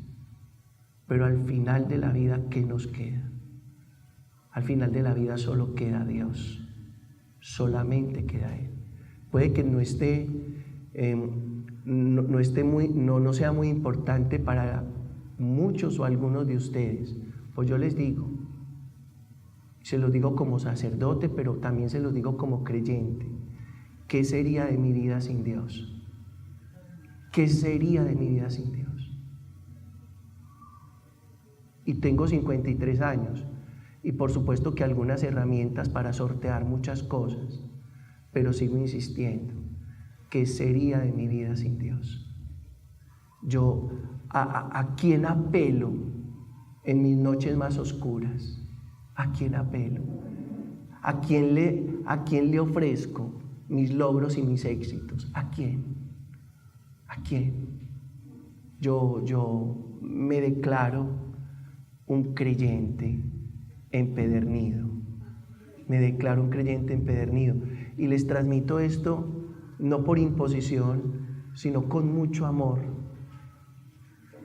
Pero al final de la vida, ¿qué nos queda? Al final de la vida solo queda Dios. Solamente queda Él. Puede que no sea muy importante para muchos o algunos de ustedes. Pues yo les digo, se los digo como sacerdote, pero también se los digo como creyente. ¿Qué sería de mi vida sin Dios? ¿Qué sería de mi vida sin Dios? Y tengo 53 años y por supuesto que algunas herramientas para sortear muchas cosas, pero sigo insistiendo, ¿qué sería de mi vida sin Dios? Yo, ¿a quién apelo en mis noches más oscuras? ¿A quién apelo? ¿A quién le ofrezco mis logros y mis éxitos? ¿A quién? ¿A quién? Yo me declaro un creyente empedernido. Me declaro un creyente empedernido. Y les transmito esto no por imposición, sino con mucho amor.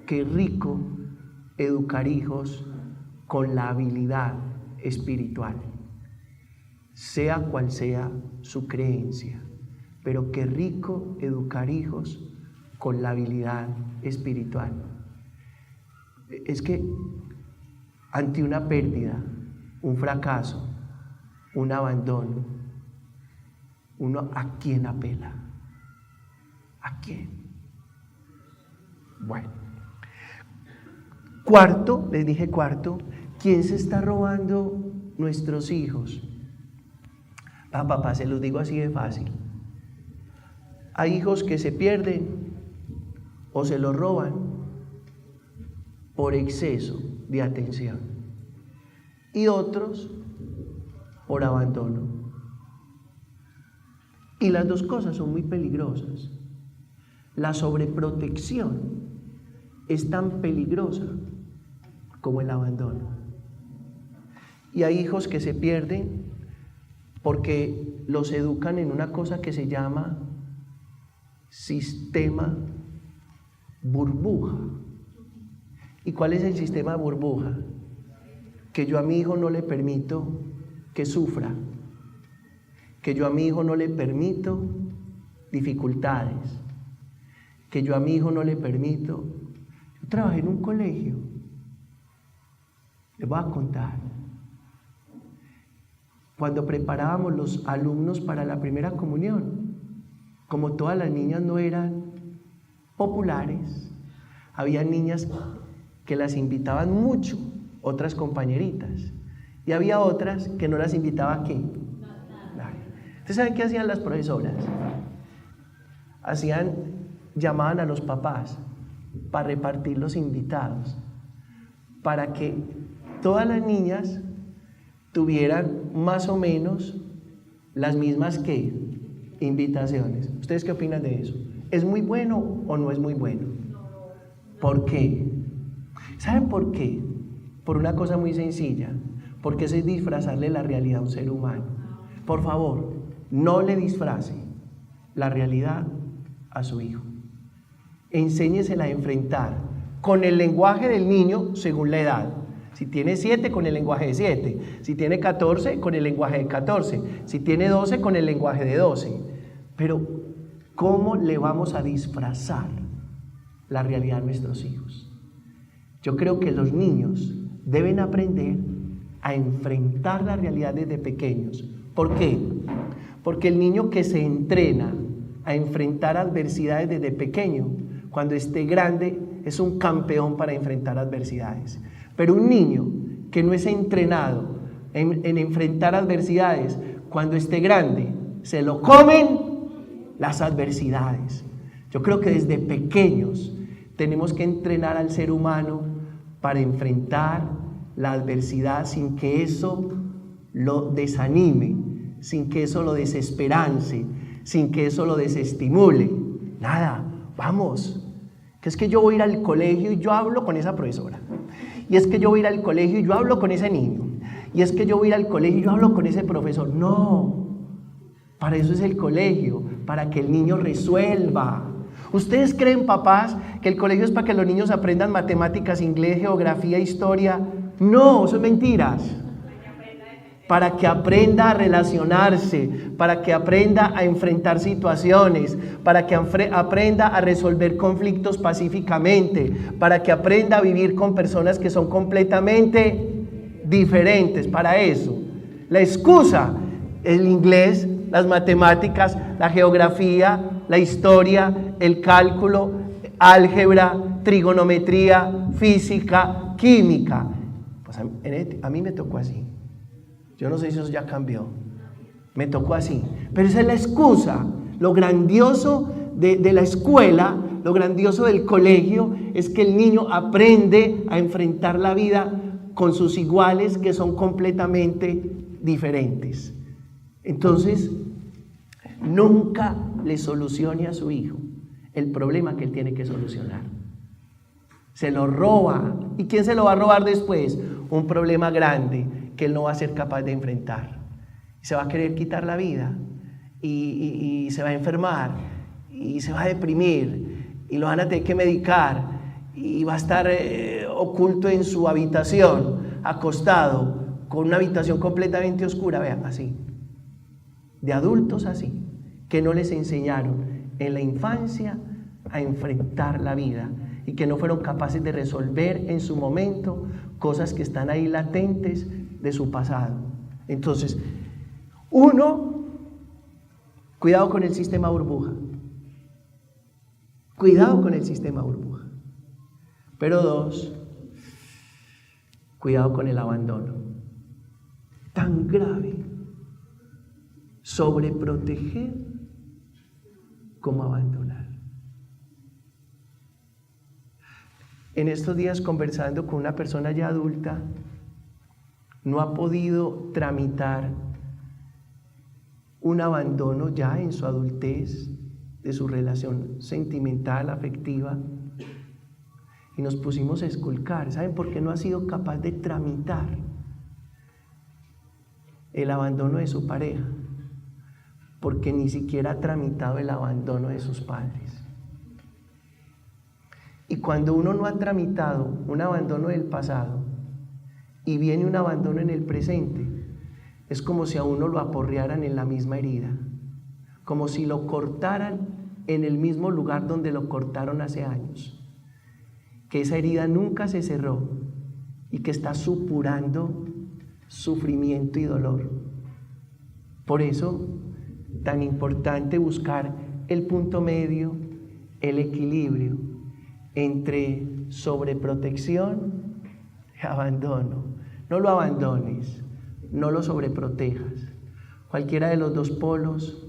Qué rico educar hijos con la habilidad espiritual, sea cual sea su creencia, pero qué rico educar hijos con la habilidad espiritual. Es que ante una pérdida, un fracaso, un abandono, uno ¿a quién apela? ¿A quién? Bueno. Cuarto, les dije cuarto, ¿quién se está robando nuestros hijos? Papá, se los digo así de fácil. Hay hijos que se pierden o se los roban por exceso de atención y otros por abandono. Y las dos cosas son muy peligrosas. La sobreprotección es tan peligrosa como el abandono. Y hay hijos que se pierden porque los educan en una cosa que se llama sistema burbuja. ¿Y cuál es el sistema burbuja? Que yo a mi hijo no le permito que sufra, que yo a mi hijo no le permito dificultades, que yo a mi hijo no le permito. Yo trabajé en un colegio, les voy a contar. Cuando preparábamos los alumnos para la primera comunión, como todas las niñas no eran populares, había niñas que las invitaban mucho, otras compañeritas, y había otras que no las invitaba ¿a qué? ¿Ustedes saben qué hacían las profesoras? Llamaban a los papás para repartir los invitados, para que todas las niñas tuvieran más o menos las mismas invitaciones. ¿Ustedes qué opinan de eso? ¿Es muy bueno o no es muy bueno? ¿Por qué? ¿Saben por qué? Por una cosa muy sencilla, porque eso es disfrazarle la realidad a un ser humano. Por favor, no le disfrace la realidad a su hijo. Enséñesela a enfrentar con el lenguaje del niño según la edad. Si tiene 7, con el lenguaje de 7. Si tiene 14, con el lenguaje de 14. Si tiene 12, con el lenguaje de 12. Pero, ¿cómo le vamos a disfrazar la realidad a nuestros hijos? Yo creo que los niños deben aprender a enfrentar la realidad desde pequeños. ¿Por qué? Porque el niño que se entrena a enfrentar adversidades desde pequeño, cuando esté grande, es un campeón para enfrentar adversidades. Pero un niño que no es entrenado en enfrentar adversidades, cuando esté grande, se lo comen las adversidades. Yo creo que desde pequeños tenemos que entrenar al ser humano para enfrentar la adversidad sin que eso lo desanime, sin que eso lo desesperance, sin que eso lo desestimule. Nada, Vamos, que es que yo voy a ir al colegio y yo hablo con esa profesora. Y es que yo voy a ir al colegio y yo hablo con ese niño. Y es que yo voy a ir al colegio y yo hablo con ese profesor. No, para eso es el colegio, para que el niño resuelva. ¿Ustedes creen, papás, que el colegio es para que los niños aprendan matemáticas, inglés, geografía, historia? No, eso es mentiras. Para que aprenda a relacionarse, para que aprenda a enfrentar situaciones, para que aprenda a resolver conflictos pacíficamente, para que aprenda a vivir con personas que son completamente diferentes. Para eso, la excusa, el inglés, las matemáticas, la geografía, la historia, el cálculo, álgebra, trigonometría, física, química. Pues a mí me tocó así. Yo no sé si eso ya cambió. Me tocó así. Pero esa es la excusa. Lo grandioso de la escuela, lo grandioso del colegio, es que el niño aprende a enfrentar la vida con sus iguales que son completamente diferentes. Entonces, nunca le solucione a su hijo el problema que él tiene que solucionar. Se lo roba. ¿Y quién se lo va a robar después? Un problema grande que él no va a ser capaz de enfrentar. Se va a querer quitar la vida y se va a enfermar y se va a deprimir y lo van a tener que medicar y va a estar oculto en su habitación, acostado, con una habitación completamente oscura. Vean, así. De adultos así, que no les enseñaron en la infancia a enfrentar la vida y que no fueron capaces de resolver en su momento cosas que están ahí latentes de su pasado. Entonces, uno, cuidado con el sistema burbuja. Cuidado con el sistema burbuja. Pero dos, cuidado con el abandono. Tan grave sobreproteger como abandonar. En estos días, conversando con una persona ya adulta, no ha podido tramitar un abandono ya en su adultez de su relación sentimental, afectiva, y nos pusimos a esculcar. ¿Saben por qué no ha sido capaz de tramitar el abandono de su pareja? Porque ni siquiera ha tramitado el abandono de sus padres. Y cuando uno no ha tramitado un abandono del pasado y viene un abandono en el presente, es como si a uno lo aporrearan en la misma herida, como si lo cortaran en el mismo lugar donde lo cortaron hace años, que esa herida nunca se cerró y que está supurando sufrimiento y dolor. Por eso, tan importante buscar el punto medio, el equilibrio entre sobreprotección y abandono. No lo abandones, no lo sobreprotejas. Cualquiera de los dos polos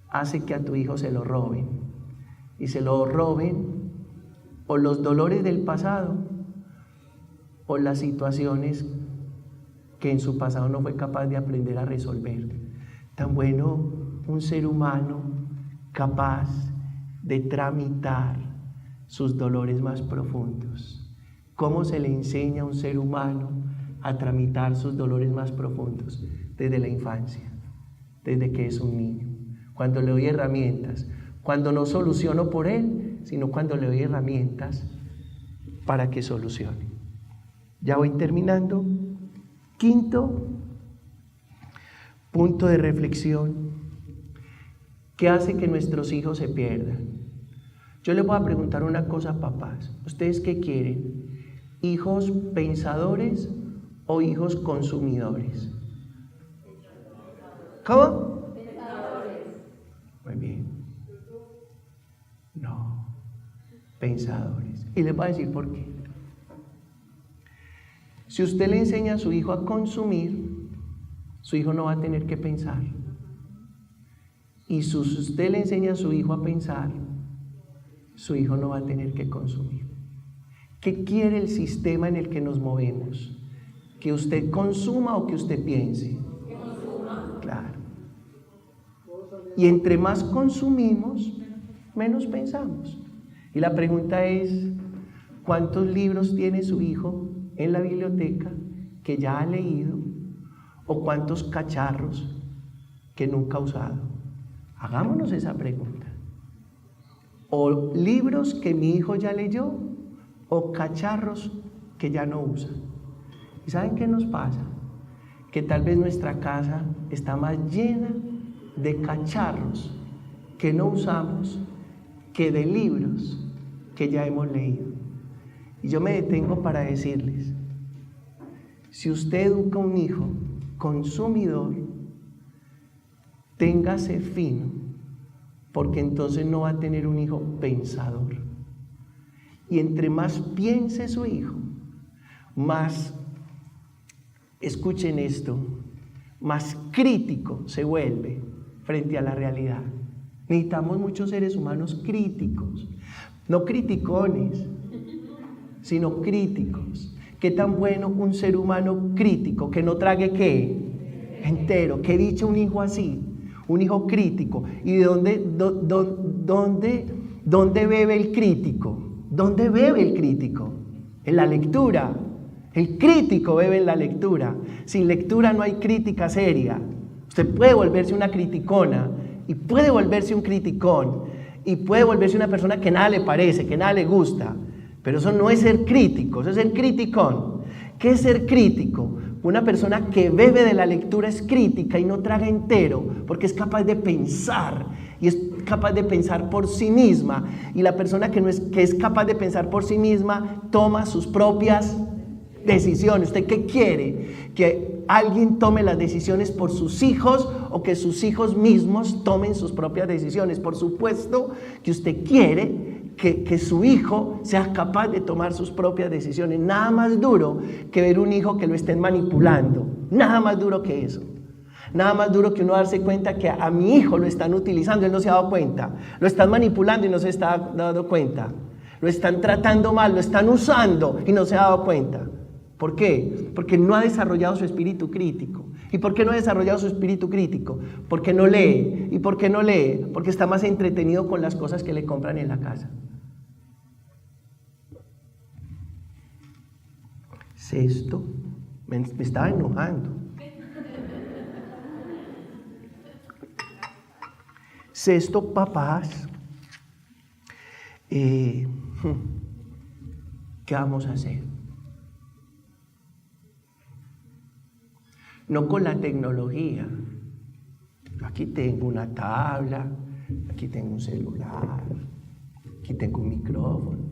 hace que a tu hijo se lo roben. Y se lo roben o los dolores del pasado o las situaciones que en su pasado no fue capaz de aprender a resolver. Tan bueno un ser humano capaz de tramitar sus dolores más profundos. ¿Cómo se le enseña a un ser humano a tramitar sus dolores más profundos? Desde la infancia, desde que es un niño. Cuando le doy herramientas, cuando no soluciono por él, sino cuando le doy herramientas para que solucione. Ya voy terminando. Quinto punto de reflexión. ¿Qué hace que nuestros hijos se pierdan? Yo les voy a preguntar una cosa, papás. ¿Ustedes qué quieren? ¿Hijos pensadores o hijos consumidores? ¿Cómo? Pensadores. Muy bien. No, pensadores. Y les voy a decir por qué. Si usted le enseña a su hijo a consumir, su hijo no va a tener que pensar. Y si usted le enseña a su hijo a pensar, su hijo no va a tener que consumir. ¿Qué quiere el sistema en el que nos movemos? ¿Que usted consuma o que usted piense? Que consuma. Claro. Y entre más consumimos, menos pensamos. Y la pregunta es, ¿cuántos libros tiene su hijo en la biblioteca que ya ha leído? ¿O cuántos cacharros que nunca ha usado? Hagámonos esa pregunta. ¿O libros que mi hijo ya leyó? ¿O cacharros que ya no usa? ¿Y saben qué nos pasa? Que tal vez nuestra casa está más llena de cacharros que no usamos que de libros que ya hemos leído. Y yo me detengo para decirles, si usted educa a un hijo consumidor, téngase fino, porque entonces no va a tener un hijo pensador. Y entre más piense su hijo, más, escuchen esto, más crítico se vuelve frente a la realidad. Necesitamos muchos seres humanos críticos, no criticones, sino críticos. ¿Qué tan bueno un ser humano crítico que no trague qué? Entero. ¿Qué dicho un hijo así? Un hijo crítico. ¿Y de dónde bebe el crítico? ¿Dónde bebe el crítico? En la lectura. El crítico bebe en la lectura. Sin lectura no hay crítica seria. Usted puede volverse una criticona y puede volverse un criticón y puede volverse una persona que nada le parece, que nada le gusta. Pero eso no es ser crítico, eso es ser criticón. ¿Qué es ser crítico? Una persona que bebe de la lectura es crítica y no traga entero, porque es capaz de pensar y es capaz de pensar por sí misma. Y la persona que es capaz de pensar por sí misma toma sus propias decisiones. ¿Usted qué quiere? ¿Que alguien tome las decisiones por sus hijos o que sus hijos mismos tomen sus propias decisiones? Por supuesto que usted quiere que su hijo sea capaz de tomar sus propias decisiones. Nada más duro que ver un hijo que lo estén manipulando. Nada más duro que eso. Nada más duro que uno darse cuenta que a mi hijo lo están utilizando, él no se ha dado cuenta. Lo están manipulando y no se está dando cuenta. Lo están tratando mal, lo están usando y no se ha dado cuenta. ¿Por qué? Porque no ha desarrollado su espíritu crítico. ¿Y por qué no ha desarrollado su espíritu crítico? Porque no lee. ¿Y por qué no lee? Porque está más entretenido con las cosas que le compran en la casa. Sexto, me estaba enojando. Sexto, papás, ¿qué vamos a hacer? No con la tecnología. Aquí tengo una tabla, aquí tengo un celular, aquí tengo un micrófono.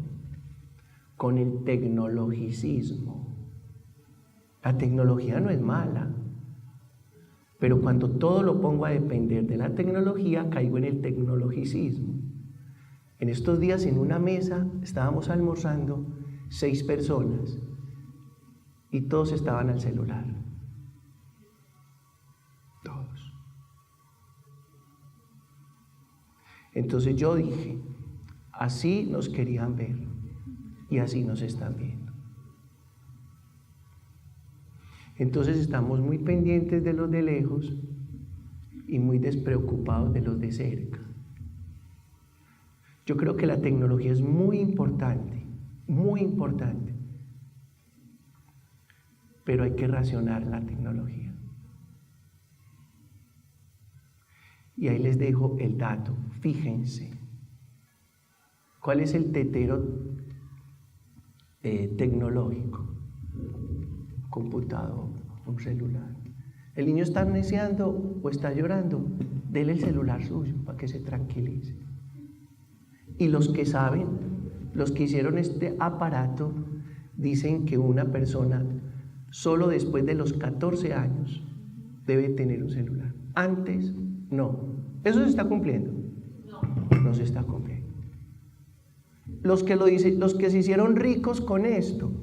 Con el tecnologicismo. La tecnología no es mala, pero cuando todo lo pongo a depender de la tecnología, caigo en el tecnologicismo. En estos días en una mesa estábamos almorzando 6 personas y todos estaban al celular. Todos. Entonces yo dije, así nos querían ver y así nos están viendo. Entonces estamos muy pendientes de los de lejos y muy despreocupados de los de cerca. Yo creo que la tecnología es muy importante, pero hay que racionar la tecnología. Y ahí les dejo el dato, fíjense, ¿cuál es el tetero tecnológico? Computador, un celular. El niño está amnesiando o está llorando, dele el celular suyo para que se tranquilice. Y los que saben, los que hicieron este aparato, dicen que una persona solo después de los 14 años debe tener un celular. Antes, no. ¿Eso se está cumpliendo? No se está cumpliendo. Los que lo dicen, los que se hicieron ricos con esto,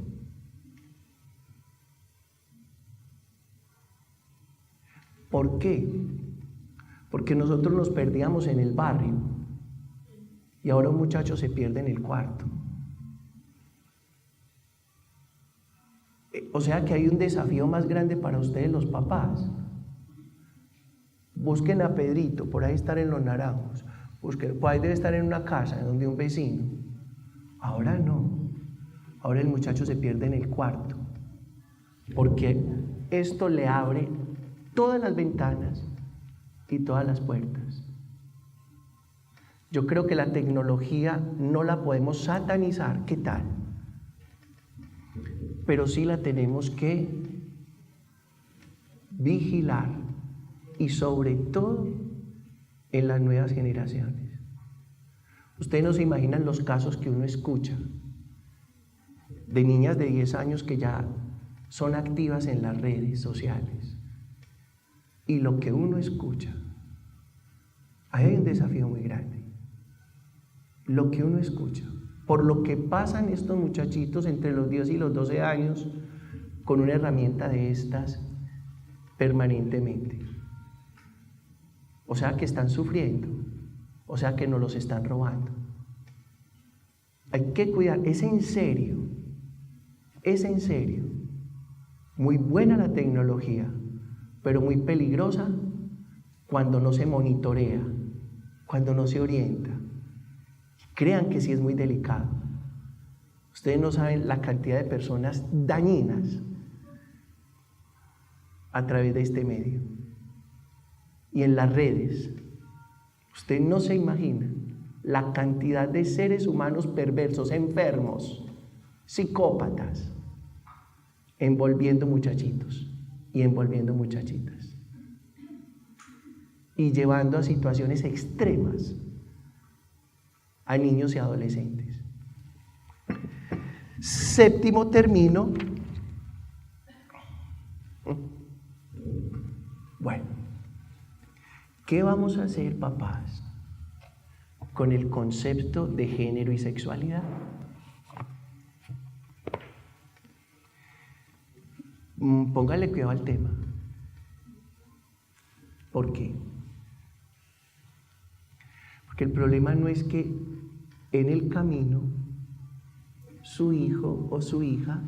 ¿por qué? Porque nosotros nos perdíamos en el barrio y ahora un muchacho se pierde en el cuarto. O sea que hay un desafío más grande para ustedes los papás. Busquen a Pedrito, por ahí estar en Los Naranjos. Busquen, por ahí debe estar en una casa donde un vecino. Ahora no. Ahora el muchacho se pierde en el cuarto, porque esto le abre todas las ventanas y todas las puertas. Yo creo que la tecnología no la podemos satanizar, ¿qué tal? Pero sí la tenemos que vigilar, y sobre todo en las nuevas generaciones. Ustedes no se imaginan los casos que uno escucha de niñas de 10 años que ya son activas en las redes sociales. Y lo que uno escucha, hay un desafío muy grande. Lo que uno escucha, por lo que pasan estos muchachitos entre los 10 y los 12 años con una herramienta de estas permanentemente. O sea que están sufriendo, o sea que nos los están robando. Hay que cuidar, es en serio. Muy buena la tecnología, pero muy peligrosa cuando no se monitorea, cuando no se orienta. Crean que sí es muy delicado. Ustedes no saben la cantidad de personas dañinas a través de este medio. Y en las redes, ustedes no se imaginan la cantidad de seres humanos perversos, enfermos, psicópatas, envolviendo muchachitos y envolviendo muchachitas y llevando a situaciones extremas a niños y adolescentes. Séptimo término. Bueno, ¿qué vamos a hacer, papás, con el concepto de género y sexualidad? Póngale cuidado al tema. ¿Por qué? Porque el problema no es que en el camino su hijo o su hija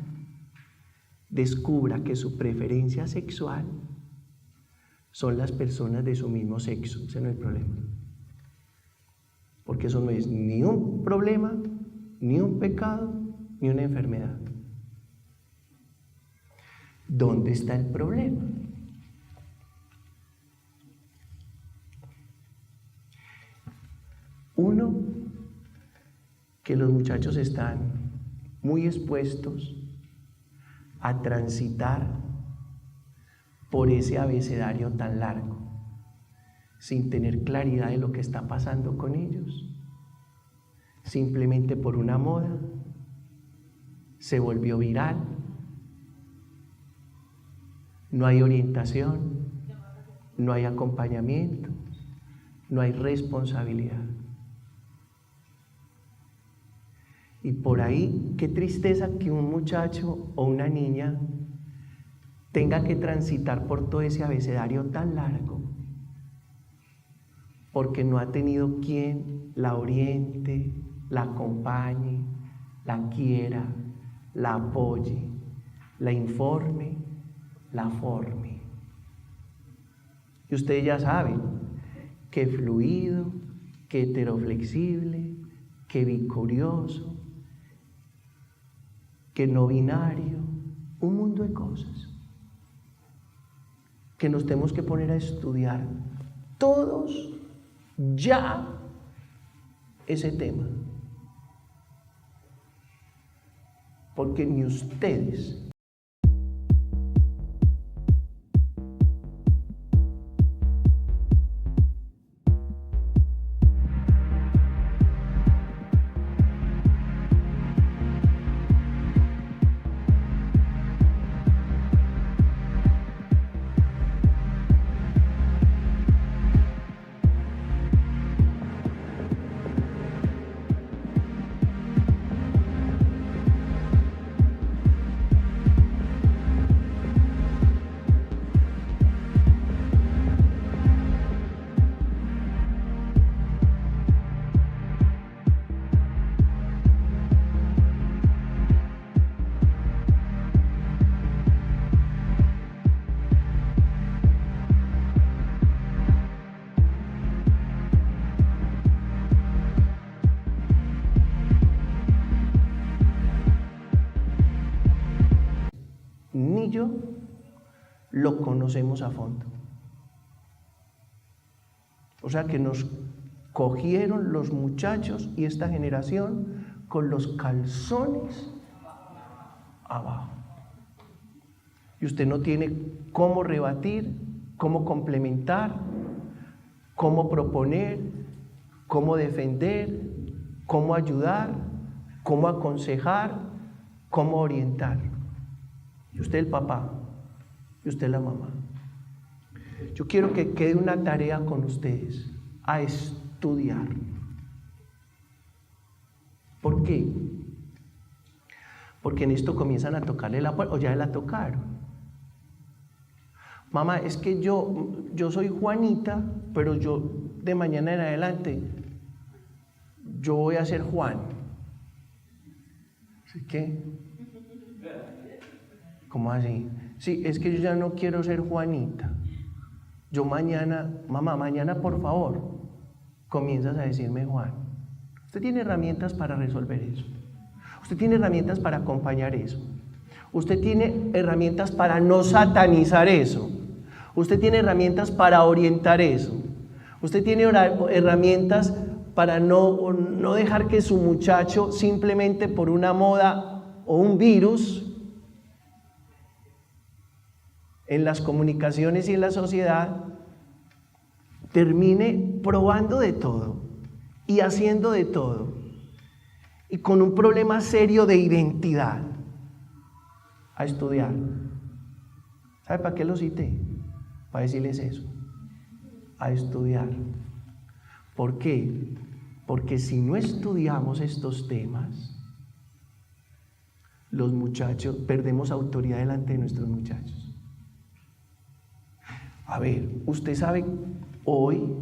descubra que su preferencia sexual son las personas de su mismo sexo. Ese no es el problema. Porque eso no es ni un problema, ni un pecado, ni una enfermedad. ¿Dónde está el problema? Uno, que los muchachos están muy expuestos a transitar por ese abecedario tan largo, sin tener claridad de lo que está pasando con ellos. Simplemente por una moda, se volvió viral, no hay orientación, no hay acompañamiento, no hay responsabilidad. Y por ahí, qué tristeza que un muchacho o una niña tenga que transitar por todo ese abecedario tan largo, porque no ha tenido quien la oriente, la acompañe, la quiera, la apoye, la informe, la forme. Y ustedes ya saben que fluido, que heteroflexible, que bicurioso, que no binario, un mundo de cosas que nos tenemos que poner a estudiar todos ya ese tema, porque ni ustedes y yo lo conocemos a fondo. O sea que nos cogieron los muchachos y esta generación con los calzones abajo. Y usted no tiene cómo rebatir, cómo complementar, cómo proponer, cómo defender, cómo ayudar, cómo aconsejar, cómo orientar. Y usted el papá, y usted la mamá. Yo quiero que quede una tarea con ustedes, a estudiar. ¿Por qué? Porque en esto comienzan a tocarle la puerta, o ya la tocaron. Mamá, es que yo soy Juanita, pero yo de mañana en adelante, yo voy a ser Juan. ¿Sí qué? ¿Cómo así? Sí, es que yo ya no quiero ser Juanita. Yo mañana, mamá, mañana por favor, comienzas a decirme Juan. Usted tiene herramientas para resolver eso. Usted tiene herramientas para acompañar eso. Usted tiene herramientas para no satanizar eso. Usted tiene herramientas para orientar eso. Usted tiene herramientas para no dejar que su muchacho, simplemente por una moda o un virus en las comunicaciones y en la sociedad, termine probando de todo y haciendo de todo y con un problema serio de identidad. A estudiar. ¿Sabe para qué lo cité? Para decirles eso. A estudiar. ¿Por qué? Porque si no estudiamos estos temas, los muchachos, perdemos autoridad delante de nuestros muchachos. A ver, ¿usted sabe hoy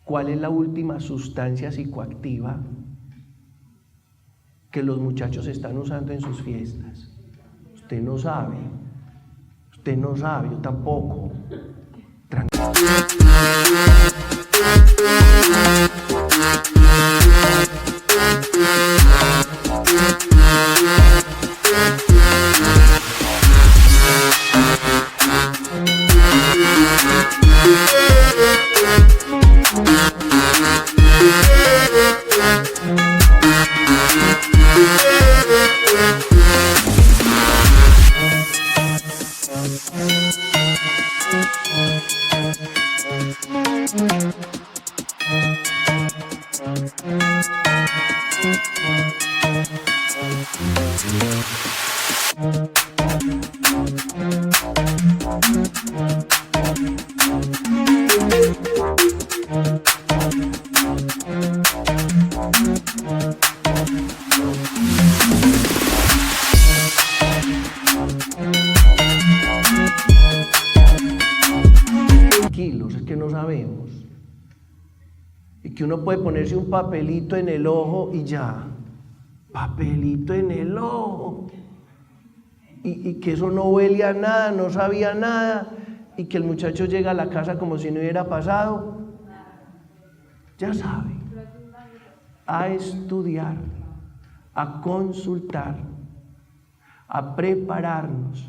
cuál es la última sustancia psicoactiva que los muchachos están usando en sus fiestas? Usted no sabe. Usted no sabe, yo tampoco. Tranquilo. Es que no sabemos. Y que uno puede ponerse un papelito en el ojo y ya. Papelito en el ojo. Y que eso no huele a nada, no sabía nada. Y que el muchacho llega a la casa como si no hubiera pasado. Ya sabe. A estudiar, a consultar, a prepararnos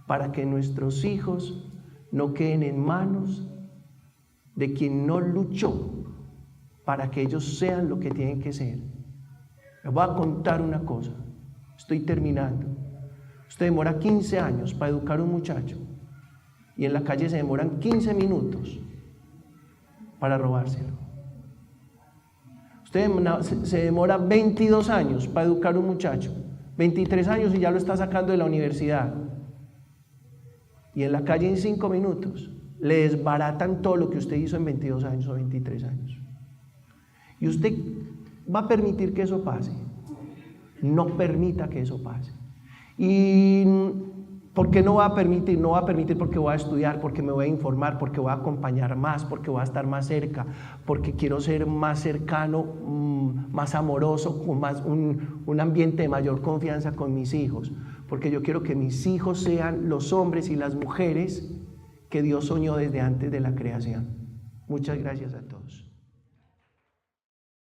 para que nuestros hijos no queden en manos de quien no luchó para que ellos sean lo que tienen que ser. Les voy a contar una cosa, estoy terminando. Usted demora 15 años para educar a un muchacho y en la calle se demoran 15 minutos para robárselo. Usted se demora 22 años para educar a un muchacho, 23 años y ya lo está sacando de la universidad. Y en la calle en 5 minutos le desbaratan todo lo que usted hizo en 22 años o 23 años. Y usted va a permitir que eso pase. No permita que eso pase. ¿Y por qué no va a permitir? No va a permitir porque voy a estudiar, porque me voy a informar, porque voy a acompañar más, porque voy a estar más cerca, porque quiero ser más cercano, más amoroso, con más un ambiente de mayor confianza con mis hijos. Porque yo quiero que mis hijos sean los hombres y las mujeres que Dios soñó desde antes de la creación. Muchas gracias a todos.